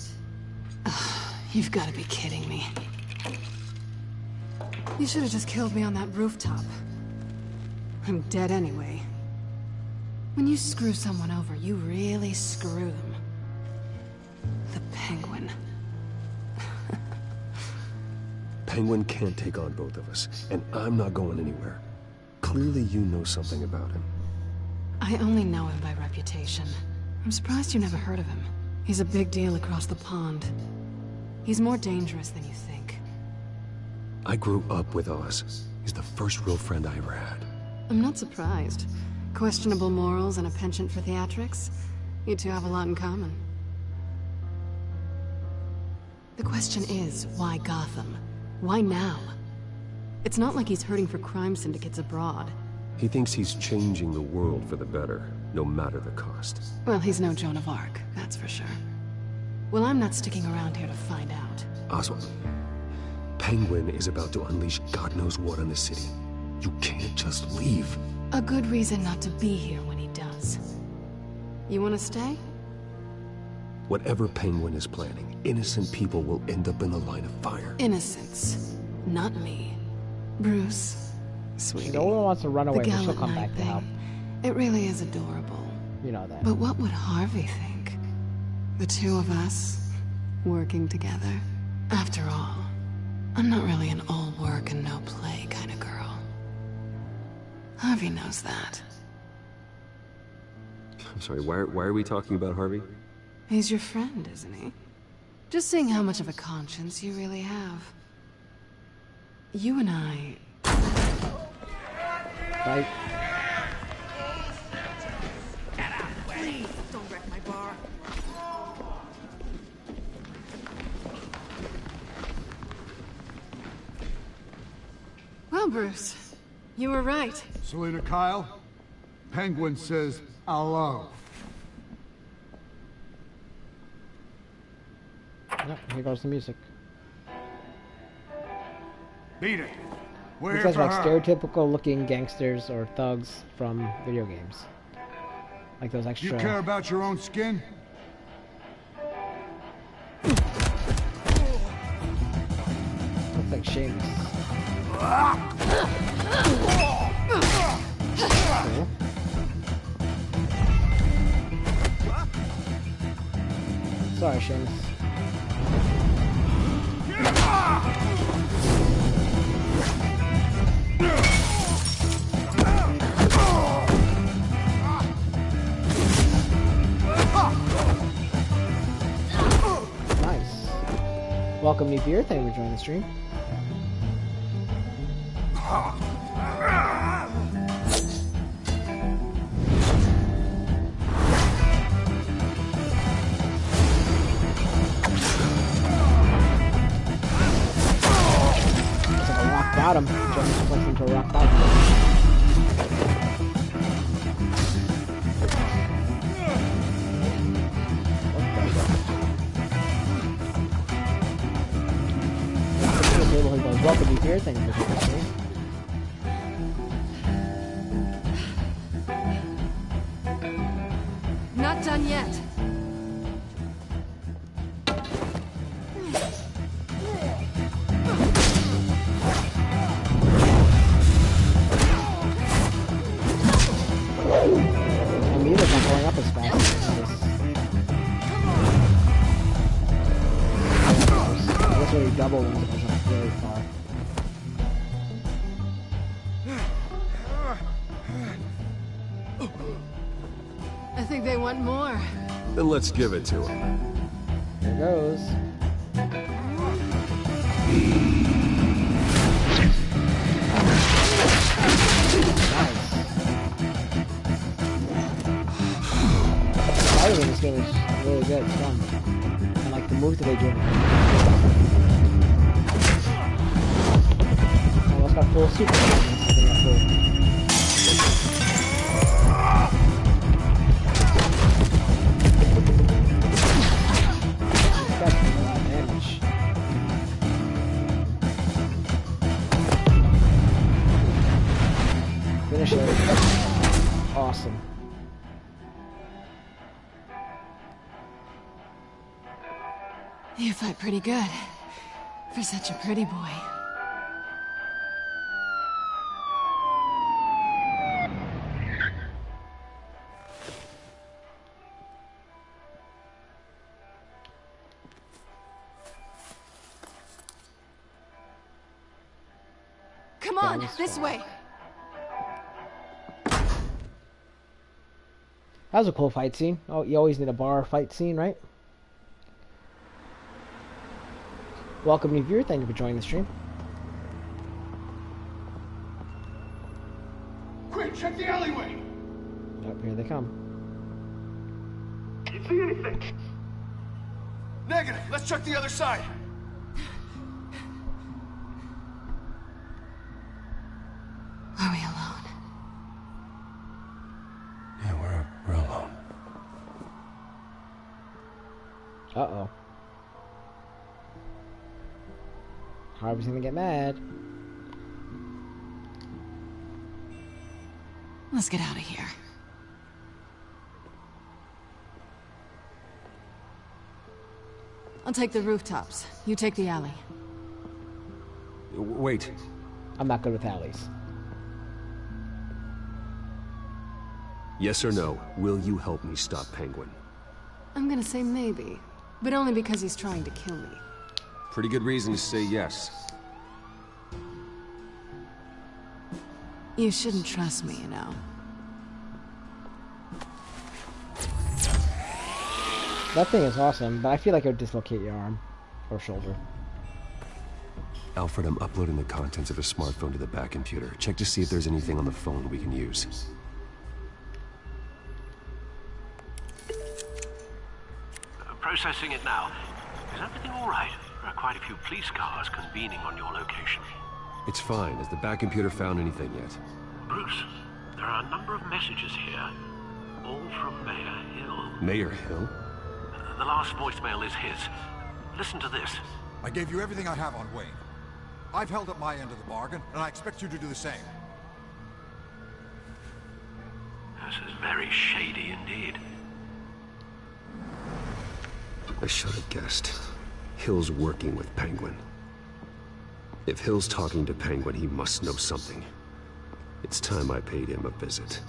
Ugh, you've got to be kidding me. You should have just killed me on that rooftop. I'm dead anyway. When you screw someone over, you really screw them. The Penguin. Penguin can't take on both of us, and I'm not going anywhere. Clearly you know something about him. I only know him by reputation. I'm surprised you never heard of him. He's a big deal across the pond. He's more dangerous than you think. I grew up with Oz. He's the first real friend I ever had. I'm not surprised. Questionable morals and a penchant for theatrics. You two have a lot in common. The question is, why Gotham? Why now? It's not like he's hurting for crime syndicates abroad. He thinks he's changing the world for the better, no matter the cost. Well, he's no Joan of Arc, that's for sure. Well, I'm not sticking around here to find out. Oswald, Penguin is about to unleash God knows what on the city. You can't just leave. A good reason not to be here when he does. You want to stay? Whatever Penguin is planning, innocent people will end up in the line of fire. Innocence, not me. Bruce, sweetie. No one wants to run away, but she'll come back to help. It really is adorable. You know that. But what would Harvey think? The two of us, working together? After all, I'm not really an all work and no play kind of girl. Harvey knows that. I'm sorry, why are we talking about Harvey? He's your friend, isn't he? Just seeing how much of a conscience you really have. You and I... Right. Please, don't wreck my bar. Well, Bruce, you were right. Selina Kyle, Penguin says hello. Yep, here goes the music. Beat it. We're These here guys for are like her. stereotypical looking gangsters or thugs from video games. Like those extra... You care about your own skin? Looks like Seamus. Cool. Sorry, Seamus. Nice. Welcome, New Beer. Thank you for joining the stream. Bottom. Just went into a rock bottom. Welcome to here. Thank you for joining me. Not done yet. Double ones if it's not really far. I think they want more. Then let's give it to him. Here goes. Nice. Fighting in this game is really good. It's fun. I like the moves that they do. Almost got full super. Finish it. Awesome. You fight pretty good. For such a pretty boy. Come on, this way. That was a cool fight scene. Oh, you always need a bar fight scene, right? Welcome, new viewer. Thank you for joining the stream. check the alleyway! Yep, here they come. You see anything? Negative. Let's check the other side. Are we alone? Yeah, we're alone. Uh-oh. Harvey's gonna get mad. Let's get out of here. I'll take the rooftops. You take the alley. Wait. I'm not good with alleys. Yes or no, will you help me stop Penguin? I'm gonna say maybe, but only because he's trying to kill me. Pretty good reason to say yes. You shouldn't trust me, you know. That thing is awesome, but I feel like it would dislocate your arm or shoulder. Alfred, I'm uploading the contents of a smartphone to the back computer. Check to see if there's anything on the phone we can use. Processing it now. Is everything all right? There are quite a few police cars convening on your location. It's fine. Has the back computer found anything yet? Bruce, there are a number of messages here, all from Mayor Hill. Mayor Hill? The last voicemail is his. Listen to this. I gave you everything I have on Wayne. I've held up my end of the bargain, and I expect you to do the same. This is very shady indeed. I should have guessed. Hill's working with Penguin. If Hill's talking to Penguin, he must know something. It's time I paid him a visit.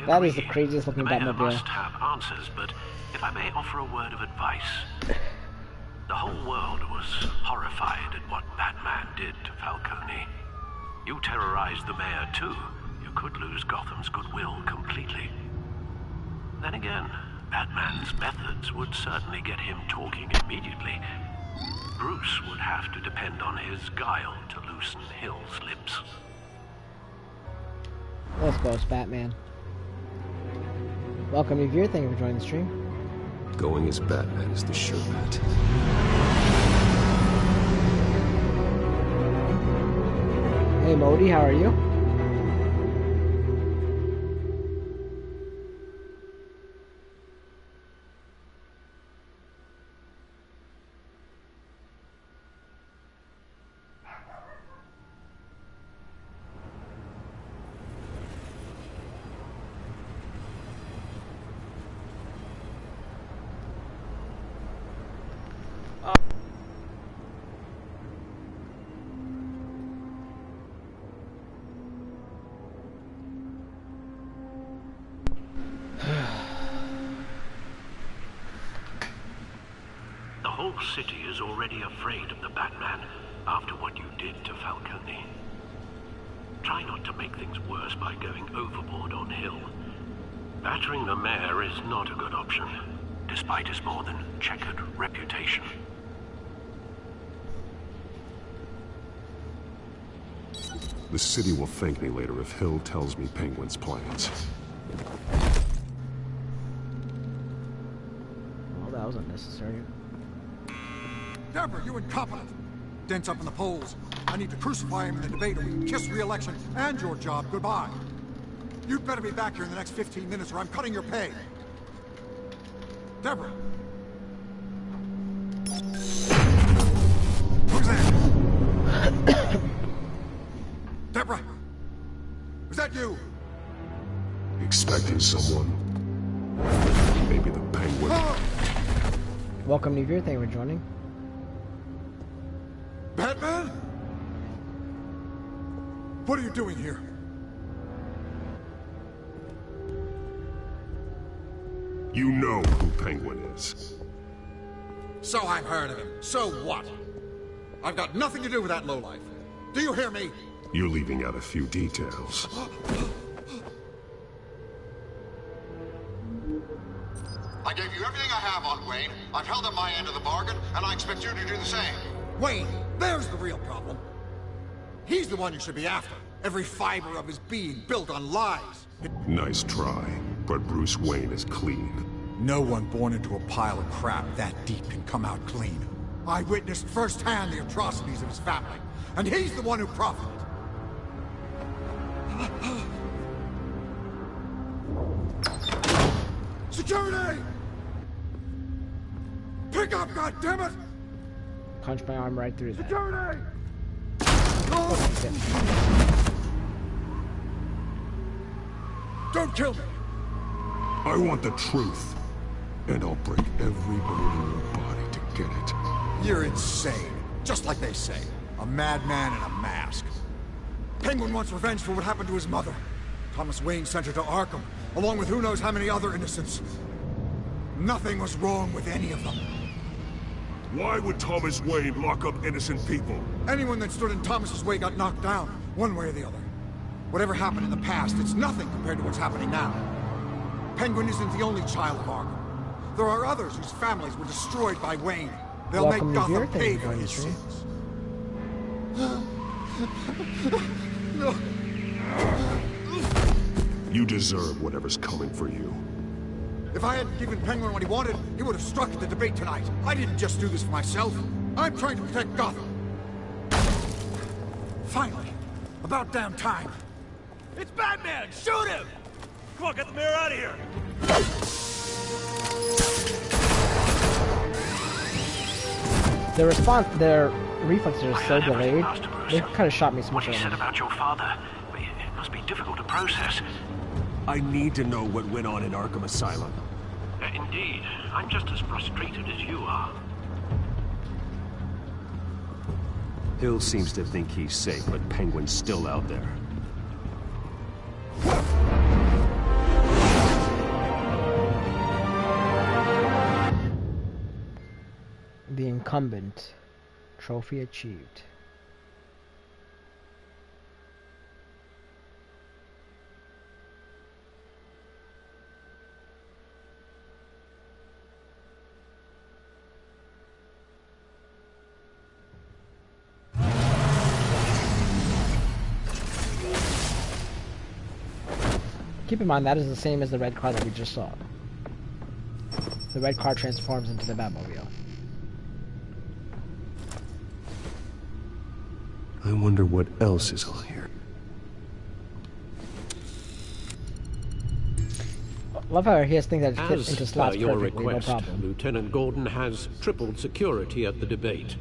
That is the craziest looking Mayor Batmobile. must have answers, but if I may offer a word of advice. The whole world was horrified at what Batman did to Falcone. You terrorized the mayor too. You could lose Gotham's goodwill completely. Then again, Batman's methods would certainly get him talking immediately. Bruce would have to depend on his guile to loosen Hill's lips. Let's go, Batman. Welcome, viewer. Thank you for joining the stream. Going as Batman is the sure bet. Hey, Modi, how are you? The whole city is already afraid of the Batman after what you did to Falcone. Try not to make things worse by going overboard on Hill. Battering the mayor is not a good option, despite his more than checkered reputation. The city will thank me later if Hill tells me Penguin's plans. Well, that was unnecessary. Deborah, you incompetent! Dents up in the polls. I need to crucify him in the debate or we can kiss re-election and your job goodbye. You'd better be back here in the next 15 minutes or I'm cutting your pay. Deborah! Who's that? Deborah! Was that you? Expecting someone. Maybe the Penguin. Welcome, new viewer. Thank you for joining. Batman? What are you doing here? You know who Penguin is. So I've heard of him. So what? I've got nothing to do with that lowlife. Do you hear me? You're leaving out a few details. I gave you everything I have on Wayne. I've held up my end of the bargain, and I expect you to do the same. Wayne, there's the real problem. He's the one you should be after. Every fiber of his being built on lies. Nice try, but Bruce Wayne is clean. No one born into a pile of crap that deep can come out clean. I witnessed firsthand the atrocities of his family, and he's the one who profited. Security! Pick up, goddammit! Punch my arm right through that. Security! Don't kill me! I want the truth, and I'll break every bone in your body to get it. You're insane. Just like they say. A madman in a mask. Penguin wants revenge for what happened to his mother. Thomas Wayne sent her to Arkham, along with who knows how many other innocents. Nothing was wrong with any of them. Why would Thomas Wayne lock up innocent people? Anyone that stood in Thomas's way got knocked down, one way or the other. Whatever happened in the past, it's nothing compared to what's happening now. Penguin isn't the only child of Arkham. There are others whose families were destroyed by Wayne. They'll Welcome make to Gotham pay for his stream. sins. No. You deserve whatever's coming for you. If I hadn't given Penguin what he wanted, he would have struck at the debate tonight. I didn't just do this for myself. I'm trying to protect Gotham. Finally. About damn time. It's Batman! Shoot him! Come on, get the mayor out of here! Their reflexes are so delayed. They kind of shot me some What he said about your father, it must be difficult to process. I need to know what went on in Arkham Asylum. Indeed, I'm just as frustrated as you are. Hill seems to think he's safe, but Penguin's still out there. The incumbent. Trophy achieved. Keep in mind that is the same as the red car that we just saw. The red car transforms into the Batmobile. I wonder what else is on here. Love how he has things that fit into As slots per your perfectly, request, no problem. Lieutenant Gordon has tripled security at the debate.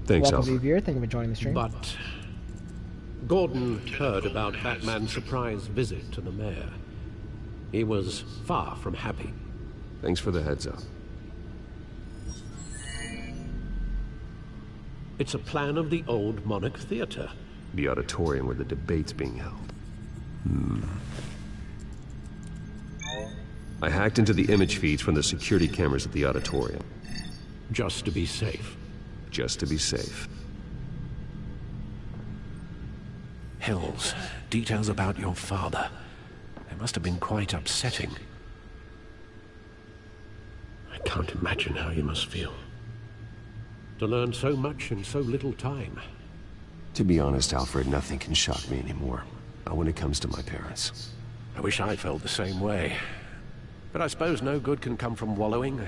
Thanks, Welcome, Alfred. viewer. Thank you for joining the stream. But Gordon heard about Batman's surprise visit to the mayor. He was far from happy. Thanks for the heads up. It's a plan of the old Monarch Theater. The auditorium where the debate's being held. I hacked into the image feeds from the security cameras at the auditorium. Just to be safe. Just to be safe. Hills, details about your father. They must have been quite upsetting. I can't imagine how you must feel. To learn so much in so little time. To be honest, Alfred, nothing can shock me anymore. Not when it comes to my parents. I wish I felt the same way. But I suppose no good can come from wallowing.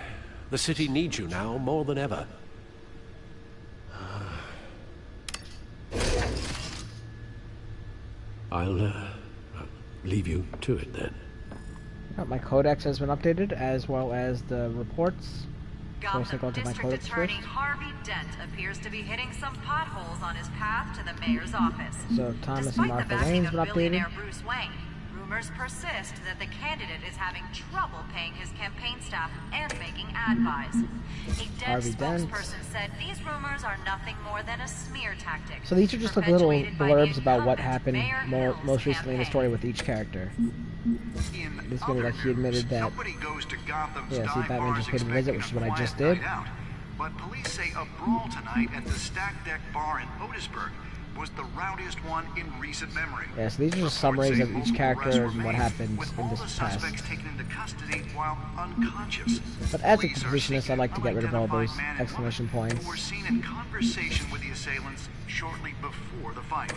The city needs you now more than ever. I'll leave you to it then. My codex has been updated, as well as the reports. Gotham District Attorney Harvey Dent appears to be hitting some potholes on his path to the mayor's office. So Thomas Despite and the Martha backing Lane's of been updated. billionaire Bruce Wayne, rumors persist that the candidate is having trouble paying his campaign staff and making ad buys. A Dent Harvey Dent. spokesperson said these rumors are nothing more than a smear tactic. So these are just like little perpetuated by the blurbs about what incumbent happened Mayor most Hill's recently in the story with each character. It's gonna be like he admitted that. Yeah, see, Batman just paid a visit, which is what I just did. But police say a brawl tonight at the Stack Deck Bar in Otisburg was the rowdiest one in recent memory. Yeah, so these are just summaries of each character and what happened in this past. Taken into custody while unconscious. But as a completionist, I like to get rid of all those exclamation points. Who were seen in conversation with the assailants shortly before the fight.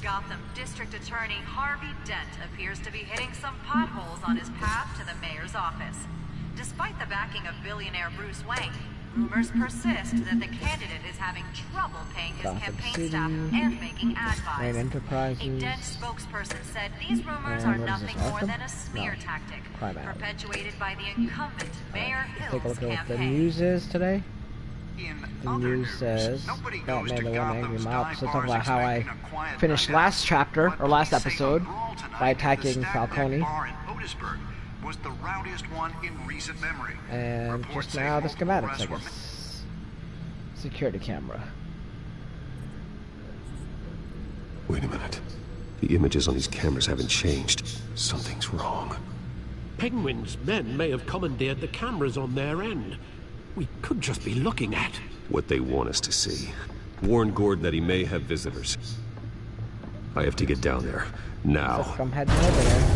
Gotham District Attorney Harvey Dent appears to be hitting some potholes on his path to the mayor's office. Despite the backing of billionaire Bruce Wayne, rumors persist that the candidate is having trouble paying his campaign staff and making ad buys. Wayne Enterprises. A Dent spokesperson said these rumors are nothing more than a smear tactic, perpetuated by the incumbent Mayor Take a Hill's look at what the campaign. news is today. The news says Batman the One Angry Mob. So talk about how I finished last chapter, or last episode, by attacking Falcone. Was the rowdiest one in recent memory. And just now the schematics, I guess. Security camera. Wait a minute. The images on these cameras haven't changed. Something's wrong. Penguin's men may have commandeered the cameras on their end. We could just be looking at what they want us to see. Warn Gordon that he may have visitors. I have to get down there. Now. So I'm heading over there.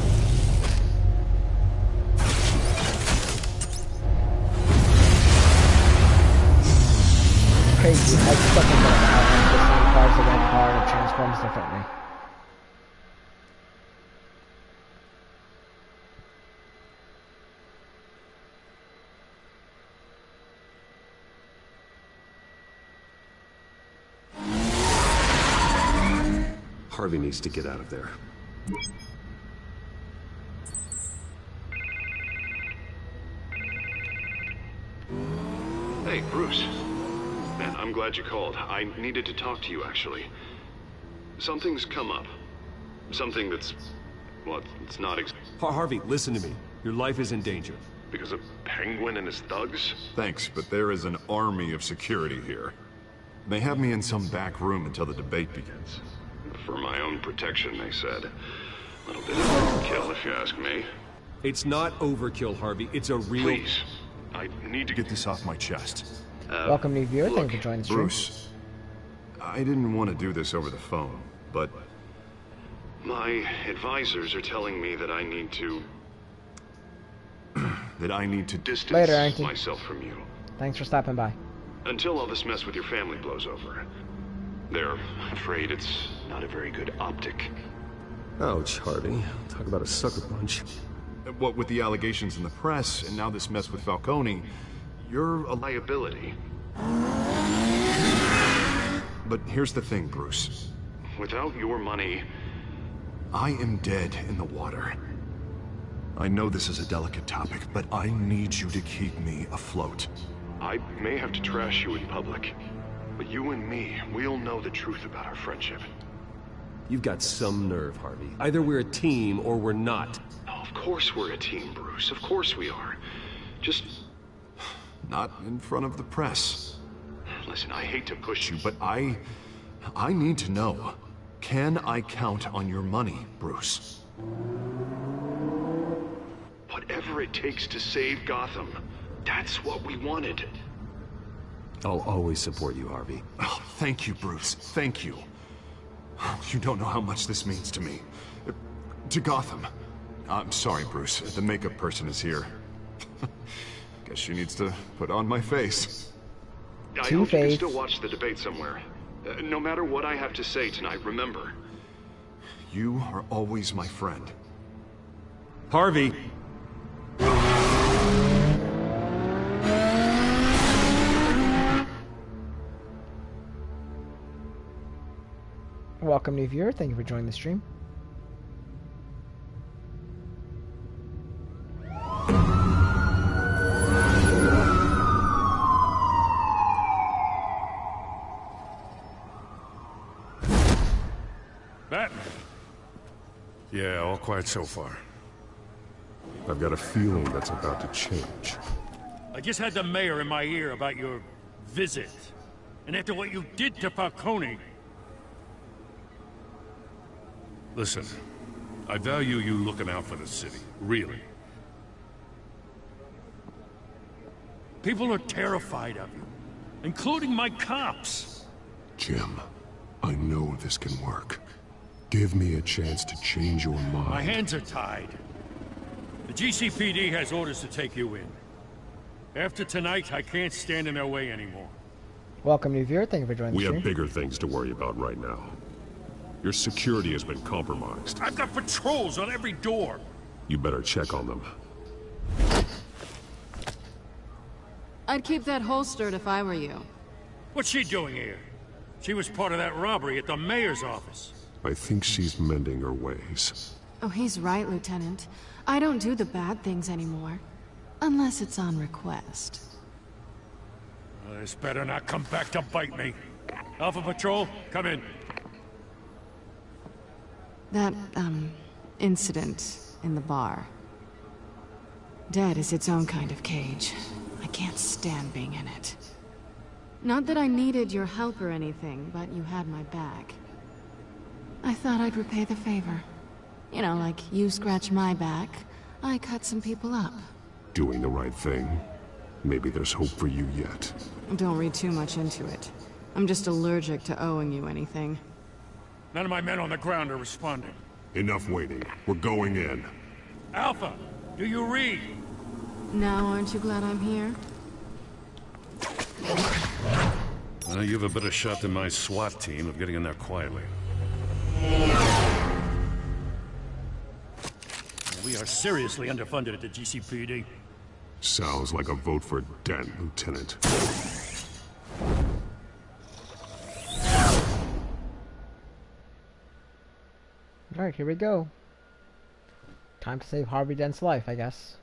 Crazy. I stuck in the same car as the red car and it transforms differently. Harvey needs to get out of there. Hey, Bruce. Man, I'm glad you called. I needed to talk to you, actually. Something's come up. Something that's... well, it's not Harvey, listen to me. Your life is in danger. Because of Penguin and his thugs? Thanks, but there is an army of security here. They have me in some back room until the debate begins. For my own protection, they said. A little bit of overkill, if you ask me. It's not overkill, Harvey. It's a real... Please. I need to get this off my chest. Welcome, new viewer. Thank you for joining the stream. Bruce, I didn't want to do this over the phone, but... my advisors are telling me that I need to... distance myself from you. Thanks for stopping by. Until all this mess with your family blows over. They're afraid it's not a very good optic. Ouch, Harvey. Talk about a sucker punch. What with the allegations in the press, and now this mess with Falcone, you're a liability. But here's the thing, Bruce. Without your money... I am dead in the water. I know this is a delicate topic, but I need you to keep me afloat. I may have to trash you in public, but you and me, we'll know the truth about our friendship. You've got some nerve, Harvey. Either we're a team or we're not. Oh, of course we're a team, Bruce. Of course we are. Just... not in front of the press. Listen, I hate to push you, but I need to know. Can I count on your money, Bruce? Whatever it takes to save Gotham. That's what we wanted. I'll always support you, Harvey. Oh, thank you, Bruce. Thank you. You don't know how much this means to me. To Gotham. I'm sorry, Bruce. The makeup person is here. Guess she needs to put on my face. I hope you can still watch the debate somewhere. No matter what I have to say tonight, remember. You are always my friend. Harvey! Welcome, new viewer. Thank you for joining the stream. Batman. Yeah, all quiet so far. I've got a feeling that's about to change. I just had the mayor in my ear about your visit. And after what you did to Falcone... Listen, I value you looking out for the city, really. People are terrified of you, including my cops. Jim, I know this can work. Give me a chance to change your mind. My hands are tied. The GCPD has orders to take you in. After tonight, I can't stand in their way anymore. Welcome, new viewer. Thank you for joining the stream. We have bigger things to worry about right now. Your security has been compromised. I've got patrols on every door. You better check on them. I'd keep that holstered if I were you. What's she doing here? She was part of that robbery at the mayor's office. I think she's mending her ways. Oh, he's right, Lieutenant. I don't do the bad things anymore. Unless it's on request. This better not come back to bite me. Alpha Patrol, come in. That, incident in the bar. Dead is its own kind of cage. I can't stand being in it. Not that I needed your help or anything, but you had my back. I thought I'd repay the favor. You know, like you scratch my back, I cut some people up. Doing the right thing. Maybe there's hope for you yet. Don't read too much into it. I'm just allergic to owing you anything. None of my men on the ground are responding. Enough waiting. We're going in. Alpha, do you read? Now aren't you glad I'm here? You have a better shot than my SWAT team of getting in there quietly. We are seriously underfunded at the GCPD. Sounds like a vote for Dent, Lieutenant. Alright, here we go. Time to save Harvey Dent's life, I guess.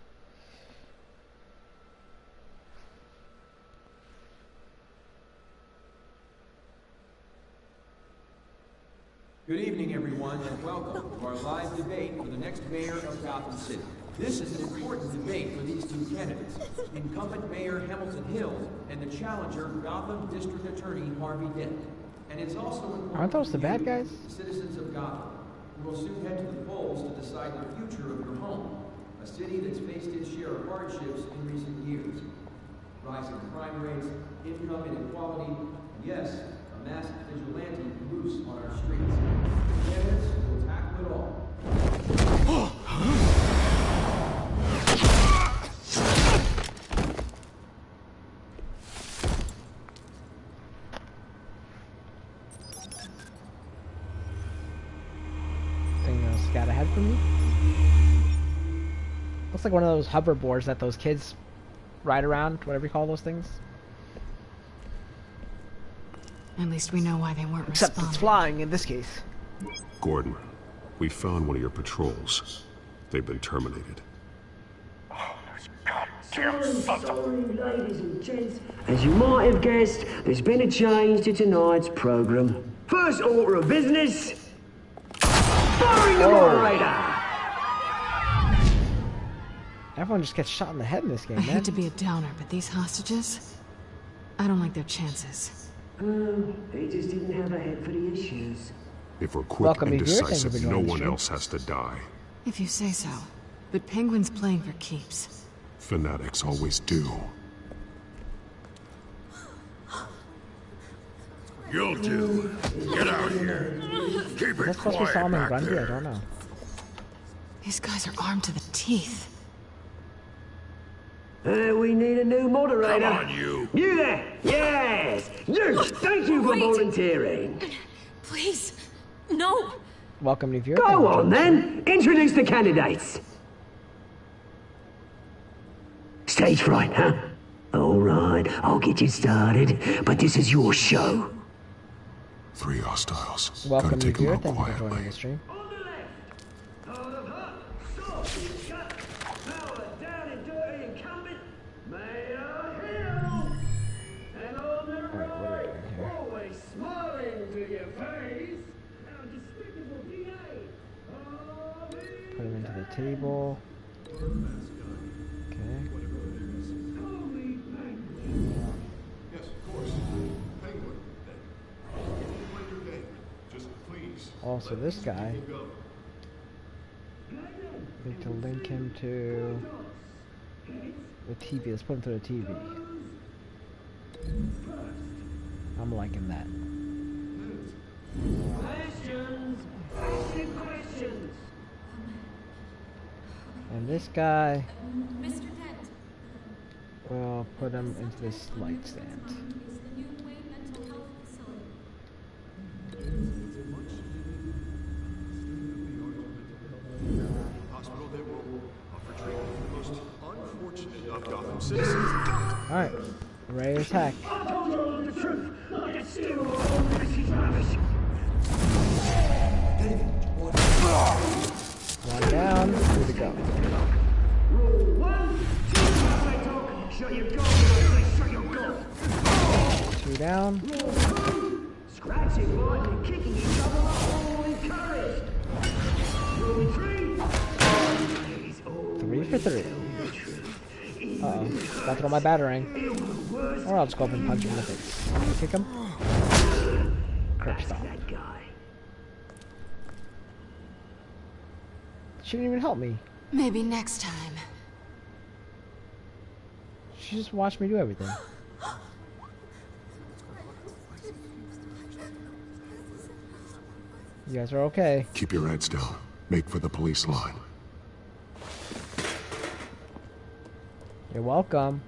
Good evening, everyone, and welcome to our live debate for the next mayor of Gotham City. This is an important debate for these two candidates, incumbent Mayor Hamilton Hill and the challenger Gotham District Attorney Harvey Dent. And it's also important. Aren't those the bad guys? Citizens of Gotham, who will soon head to the polls to decide the future of your home, a city that's faced its share of hardships in recent years. Rising crime rates, income inequality, and yes, a masked vigilante loose on our streets. The candidates will tackle it all. Thing else got ahead from me. Looks like one of those hoverboards that those kids ride around, whatever you call those things. At least we know why they weren't Except responding. it's flying in this case. Gordon, we found one of your patrols. They've been terminated. Sorry, ladies and gents. As you might have guessed, there's been a change to tonight's program. First order of business, firing the moderator. Everyone just gets shot in the head in this game, I man. hate to be a downer, but these hostages, I don't like their chances. They just didn't have a head for the issues. If we're quick and decisive, no one else has to die. If you say so. But Penguin's playing for keeps. Fanatics always do. You'll do. Get out here. Keep it quiet back I there. don't know. These guys are armed to the teeth. We need a new moderator. Come on, you. You there? Yes. You. Thank you for volunteering. Please. No. Welcome to viewer. Go on then. Introduce the candidates. Stage fright, huh? All right, I'll get you started, but this is your show. 3 hostiles. Welcome Gotta to take them viewer. out Thank you for quietly. joining the stream. Put him into the table. Okay. Yes, of course. Penguin. Play your game. Just please. Also, this guy. We need to link him to the TV. Let's put him to the TV. I'm liking that. Questions. Questions. And this guy, Mr. Dent. we'll put him into this light stand. Is the new Wayne mental health facility. citizens. Alright. Ready to attack. One down. Here we go. Two down. Scratching blood and kicking each other are all encouraged. Three for three. Uh-oh. Got to throw my batarang. Or I'll just go up and punch him in the face. Kick him. Curb stop. She didn't even help me. Maybe next time. She just watched me do everything. You guys are okay. Keep your heads down. Make for the police line. You're welcome.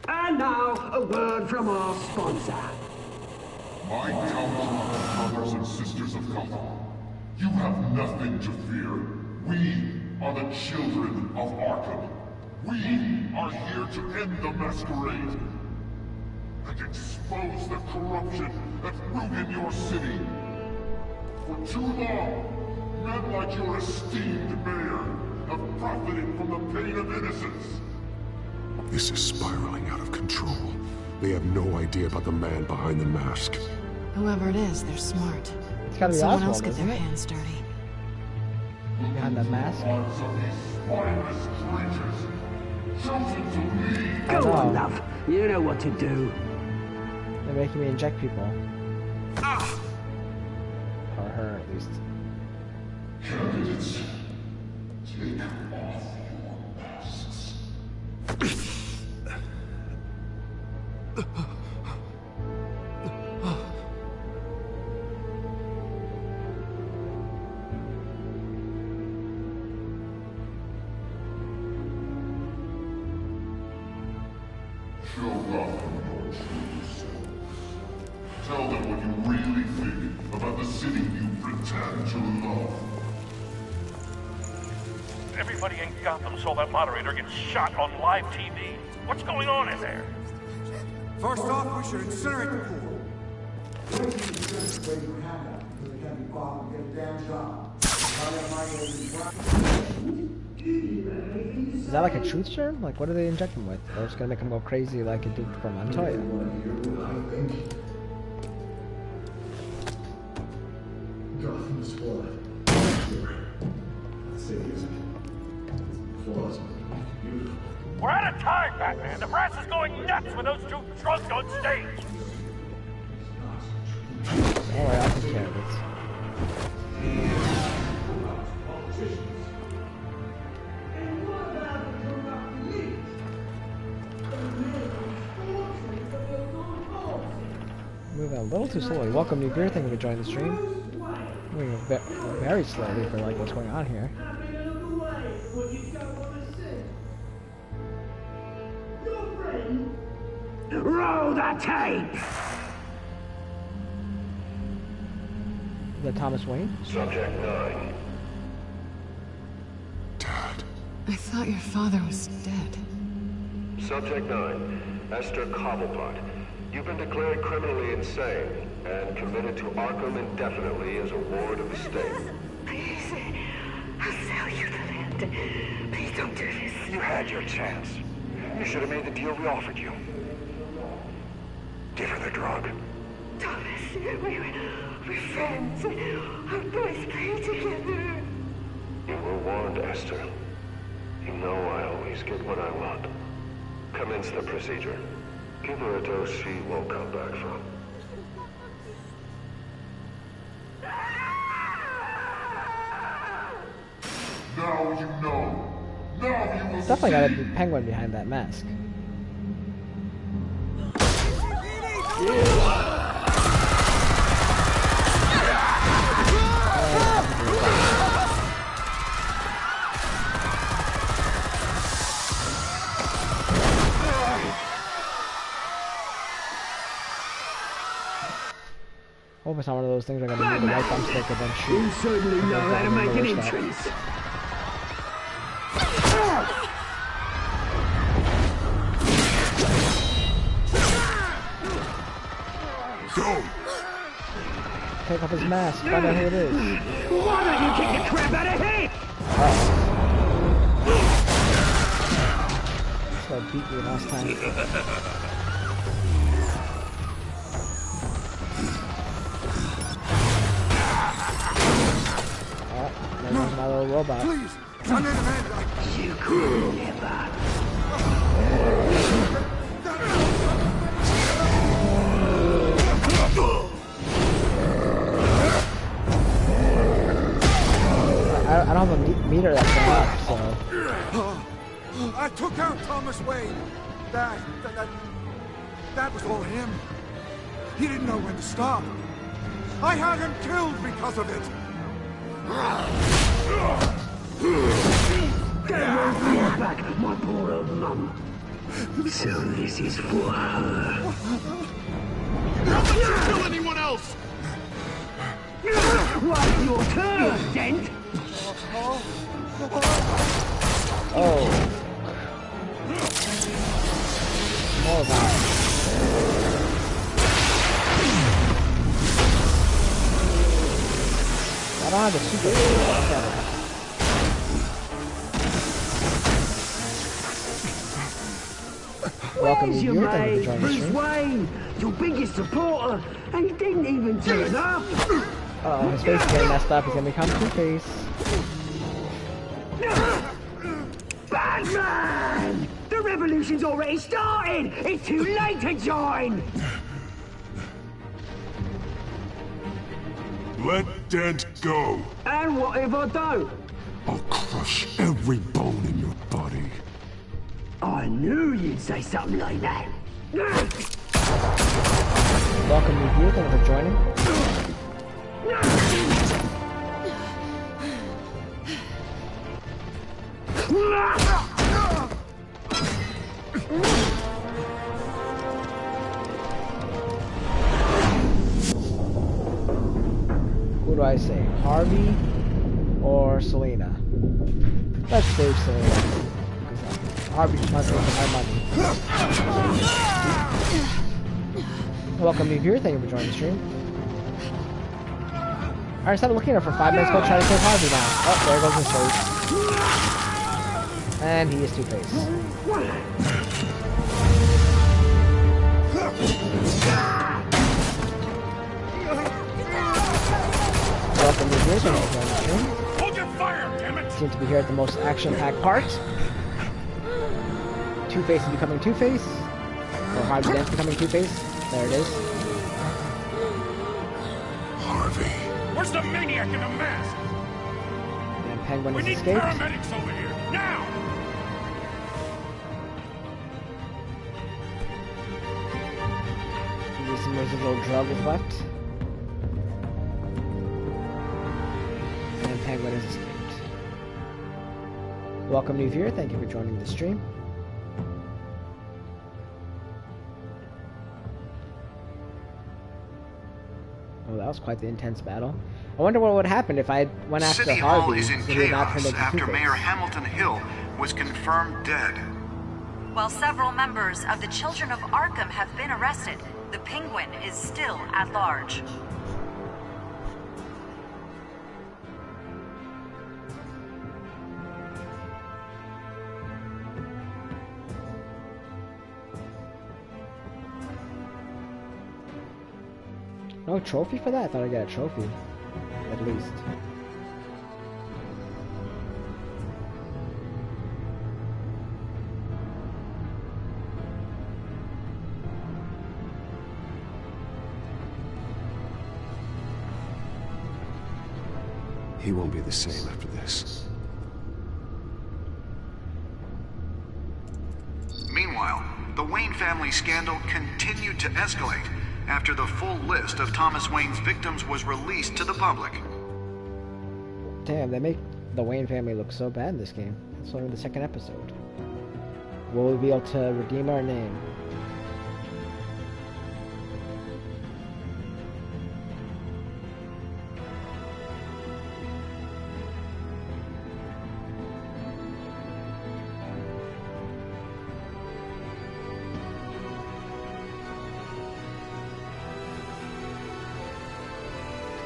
And now, a word from our sponsor. My counsel, brothers and sisters of Gotham, you have nothing to fear. We are the children of Arkham. We are here to end the masquerade and expose the corruption that's ruined your city. For too long, men like your esteemed mayor have profited from the pain of innocence. This is spiraling out of control. They have no idea about the man behind the mask. Whoever it is, they're smart. It's gotta be Someone Oswald, else get their isn't it? hands dirty. Behind that mask. Go on, love. You know what to do. They're making me inject people. Or her, at least. Candidates, take off your masks. Show Gotham your true self. Tell them what you really think about the city you pretend to love. Everybody in Gotham saw that moderator get shot on live TV. What's going on in there? First off, we should incinerate the pool. Is that like a truth serum? Like, what are they injecting with? Or it's gonna make him go crazy like it did for Montoya? Gotham is flawed. Flaws make beautiful. We're out of time, Batman. The brass is going nuts with those two drunks on stage. Alright, I'll take care of this. Moving a little too slowly. Welcome, new beer. Thank you for joining the stream. Moving very slowly for like what's going on here. Roll the tape! Is that Thomas Wayne? Subject 9. I thought your father was dead. Subject 9. Esther Cobblepot. You've been declared criminally insane and committed to Arkham indefinitely as a ward of the state. Please, I'll sell you the land. Please don't do this. You had your chance. You should have made the deal we offered you. Give her the drug. Thomas, we're friends. Our boys play together. You were warned, Esther. You know I always get what I want. Commence the procedure. Give her a dose she won't come back from. Now you know. Now you will Definitely got a penguin behind that mask. Hope it's not one of those things where I'm gonna move the right thumbstick and then shoot. You certainly know how to make an entrance. Go! Take off his mask. Find out who it is. Why don't you kick the crap out of him? This guy beat me last time. There's my little robot. Please, I need a man. You could never. I don't have a meter that's going up, so. I took out Thomas Wayne. That was all him. He didn't know when to stop. I had him killed because of it. That won't bring back my poor old mum. So this is for her. Don't let you kill anyone else! What's your turn, Dent? Oh. More of that. I don't have the super. Welcome to your your thing mate, to join the Bruce stream. Wayne, your biggest supporter, and he didn't even turn up. Uh-oh, his face is getting messed up. He's gonna become Two-Face. Batman! The revolution's already started! It's too late to join! Let Dent go. And what if I don't? I'll crush every bone in your body. I knew you'd say something like that. Welcome to you. Thank you for joining. Who do I say? Harvey or Selena? Let's save Selena. Harvey just wants to make my money. Welcome to viewer. Thank you for joining the stream. Alright, I started looking at her for 5 minutes ago trying to save Harvey now. Oh, there goes his face. And he is Two-Face. Welcome to viewer. Thank you for joining the stream. Hold your fire, damn it! Seem to be here at the most action-packed part. Two-Face is becoming Two-Face. Or Harvey Dent's becoming Two-Face. There it is. Harvey. Where's the maniac in the mask? And Penguin We has need escaped. paramedics over here, now! Maybe some residual drug is left. And Penguin has escaped. Welcome, new viewer. Thank you for joining the stream. Oh, that was quite the intense battle. I wonder what would happen if I went after City Harvey. Hall is in and he had not chaos turned into after Two-Face. Mayor Hamilton Hill was confirmed dead. While several members of the Children of Arkham have been arrested, the Penguin is still at large. No trophy for that? I thought I'd get a trophy. At least. He won't be the same after this. Meanwhile, the Wayne family scandal continued to escalate after the full list of Thomas Wayne's victims was released to the public. Damn, they make the Wayne family look so bad in this game. It's only the second episode. Will we be able to redeem our name?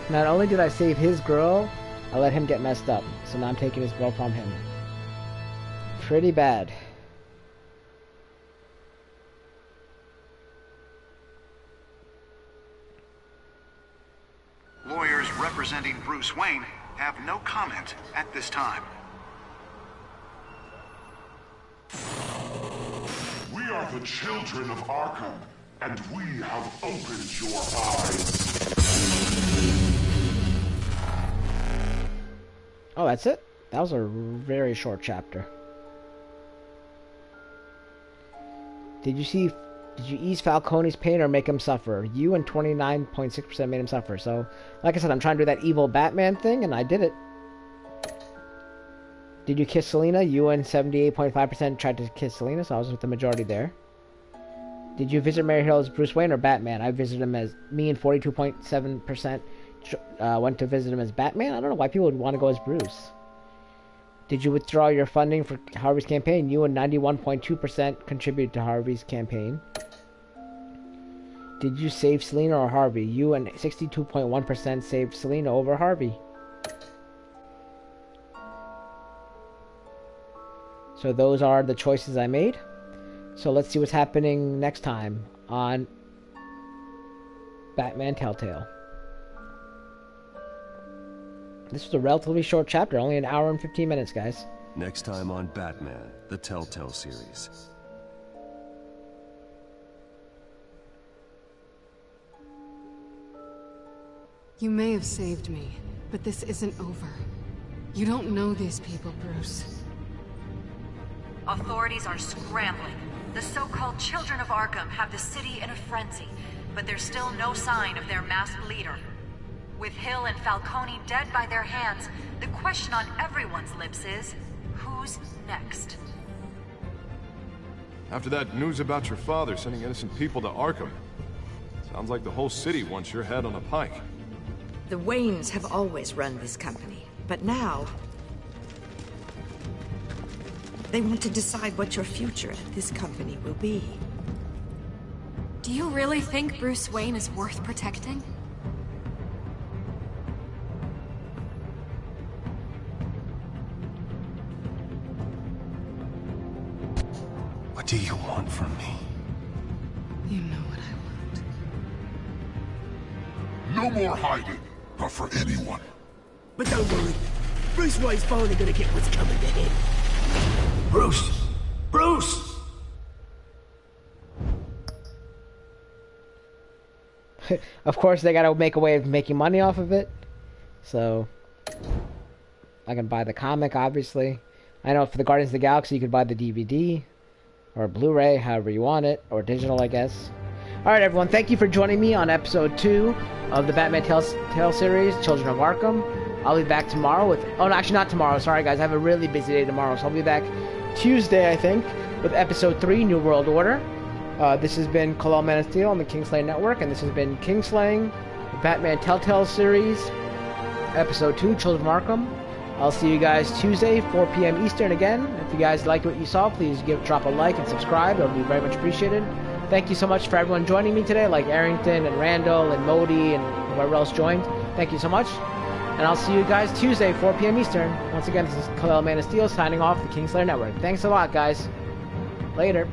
Not only did I save his girl, I let him get messed up. So now I'm taking his girl from him. Pretty bad. Lawyers representing Bruce Wayne have no comment at this time. We are the children of Arkham, and we have opened your eyes. Oh, that's it? That was a very short chapter. Did you ease Falcone's pain or make him suffer? You and 29.6% made him suffer. So, like I said, I'm trying to do that evil Batman thing, and I did it. Did you kiss Selina? You and 78.5% tried to kiss Selina, so I was with the majority there. Did you visit Mary Hill as Bruce Wayne or Batman? I visited him as... Me and 42.7% went to visit him as Batman? I don't know why people would want to go as Bruce. Did you withdraw your funding for Harvey's campaign? You and 91.2% contributed to Harvey's campaign. Did you save Selina or Harvey? You and 62.1% saved Selina over Harvey. So those are the choices I made. So let's see what's happening next time on Batman Telltale. This was a relatively short chapter, only an hour and 15 minutes, guys. Next time on Batman, the Telltale series. You may have saved me, but this isn't over. You don't know these people, Bruce. Authorities are scrambling. The so-called Children of Arkham have the city in a frenzy, but there's still no sign of their masked leader. With Hill and Falcone dead by their hands, the question on everyone's lips is, who's next? After that news about your father sending innocent people to Arkham, sounds like the whole city wants your head on a pike. The Waynes have always run this company, but now... they want to decide what your future at this company will be. Do you really think Bruce Wayne is worth protecting? What do you want from me? You know what I No want. more hiding, not for anyone. But don't worry, Bruce Wayne's finally gonna get what's coming to him. Bruce! Bruce! Of course, they gotta make a way of making money off of it. So, I can buy the comic, obviously. I know for the Guardians of the Galaxy, you could buy the DVD. Or Blu-ray, however you want it. Or digital, I guess. Alright, everyone. Thank you for joining me on episode 2 of the Batman Telltale series, Children of Arkham. I'll be back tomorrow with... oh, no, actually not tomorrow. Sorry, guys. I have a really busy day tomorrow. So I'll be back Tuesday, I think, with episode 3, New World Order. This has been Kalelmanofsteel on the Kingslayer Network. And this has been Kingslaying, the Batman Telltale series, episode 2, Children of Arkham. I'll see you guys Tuesday, 4 p.m. Eastern again. If you guys liked what you saw, please drop a like and subscribe. It'll be very much appreciated. Thank you so much for everyone joining me today, like Arrington and Randall and Modi and whoever else joined. Thank you so much. And I'll see you guys Tuesday, 4 p.m. Eastern. Once again, this is Kalelmanofsteel signing off the Kingslayer Network. Thanks a lot, guys. Later.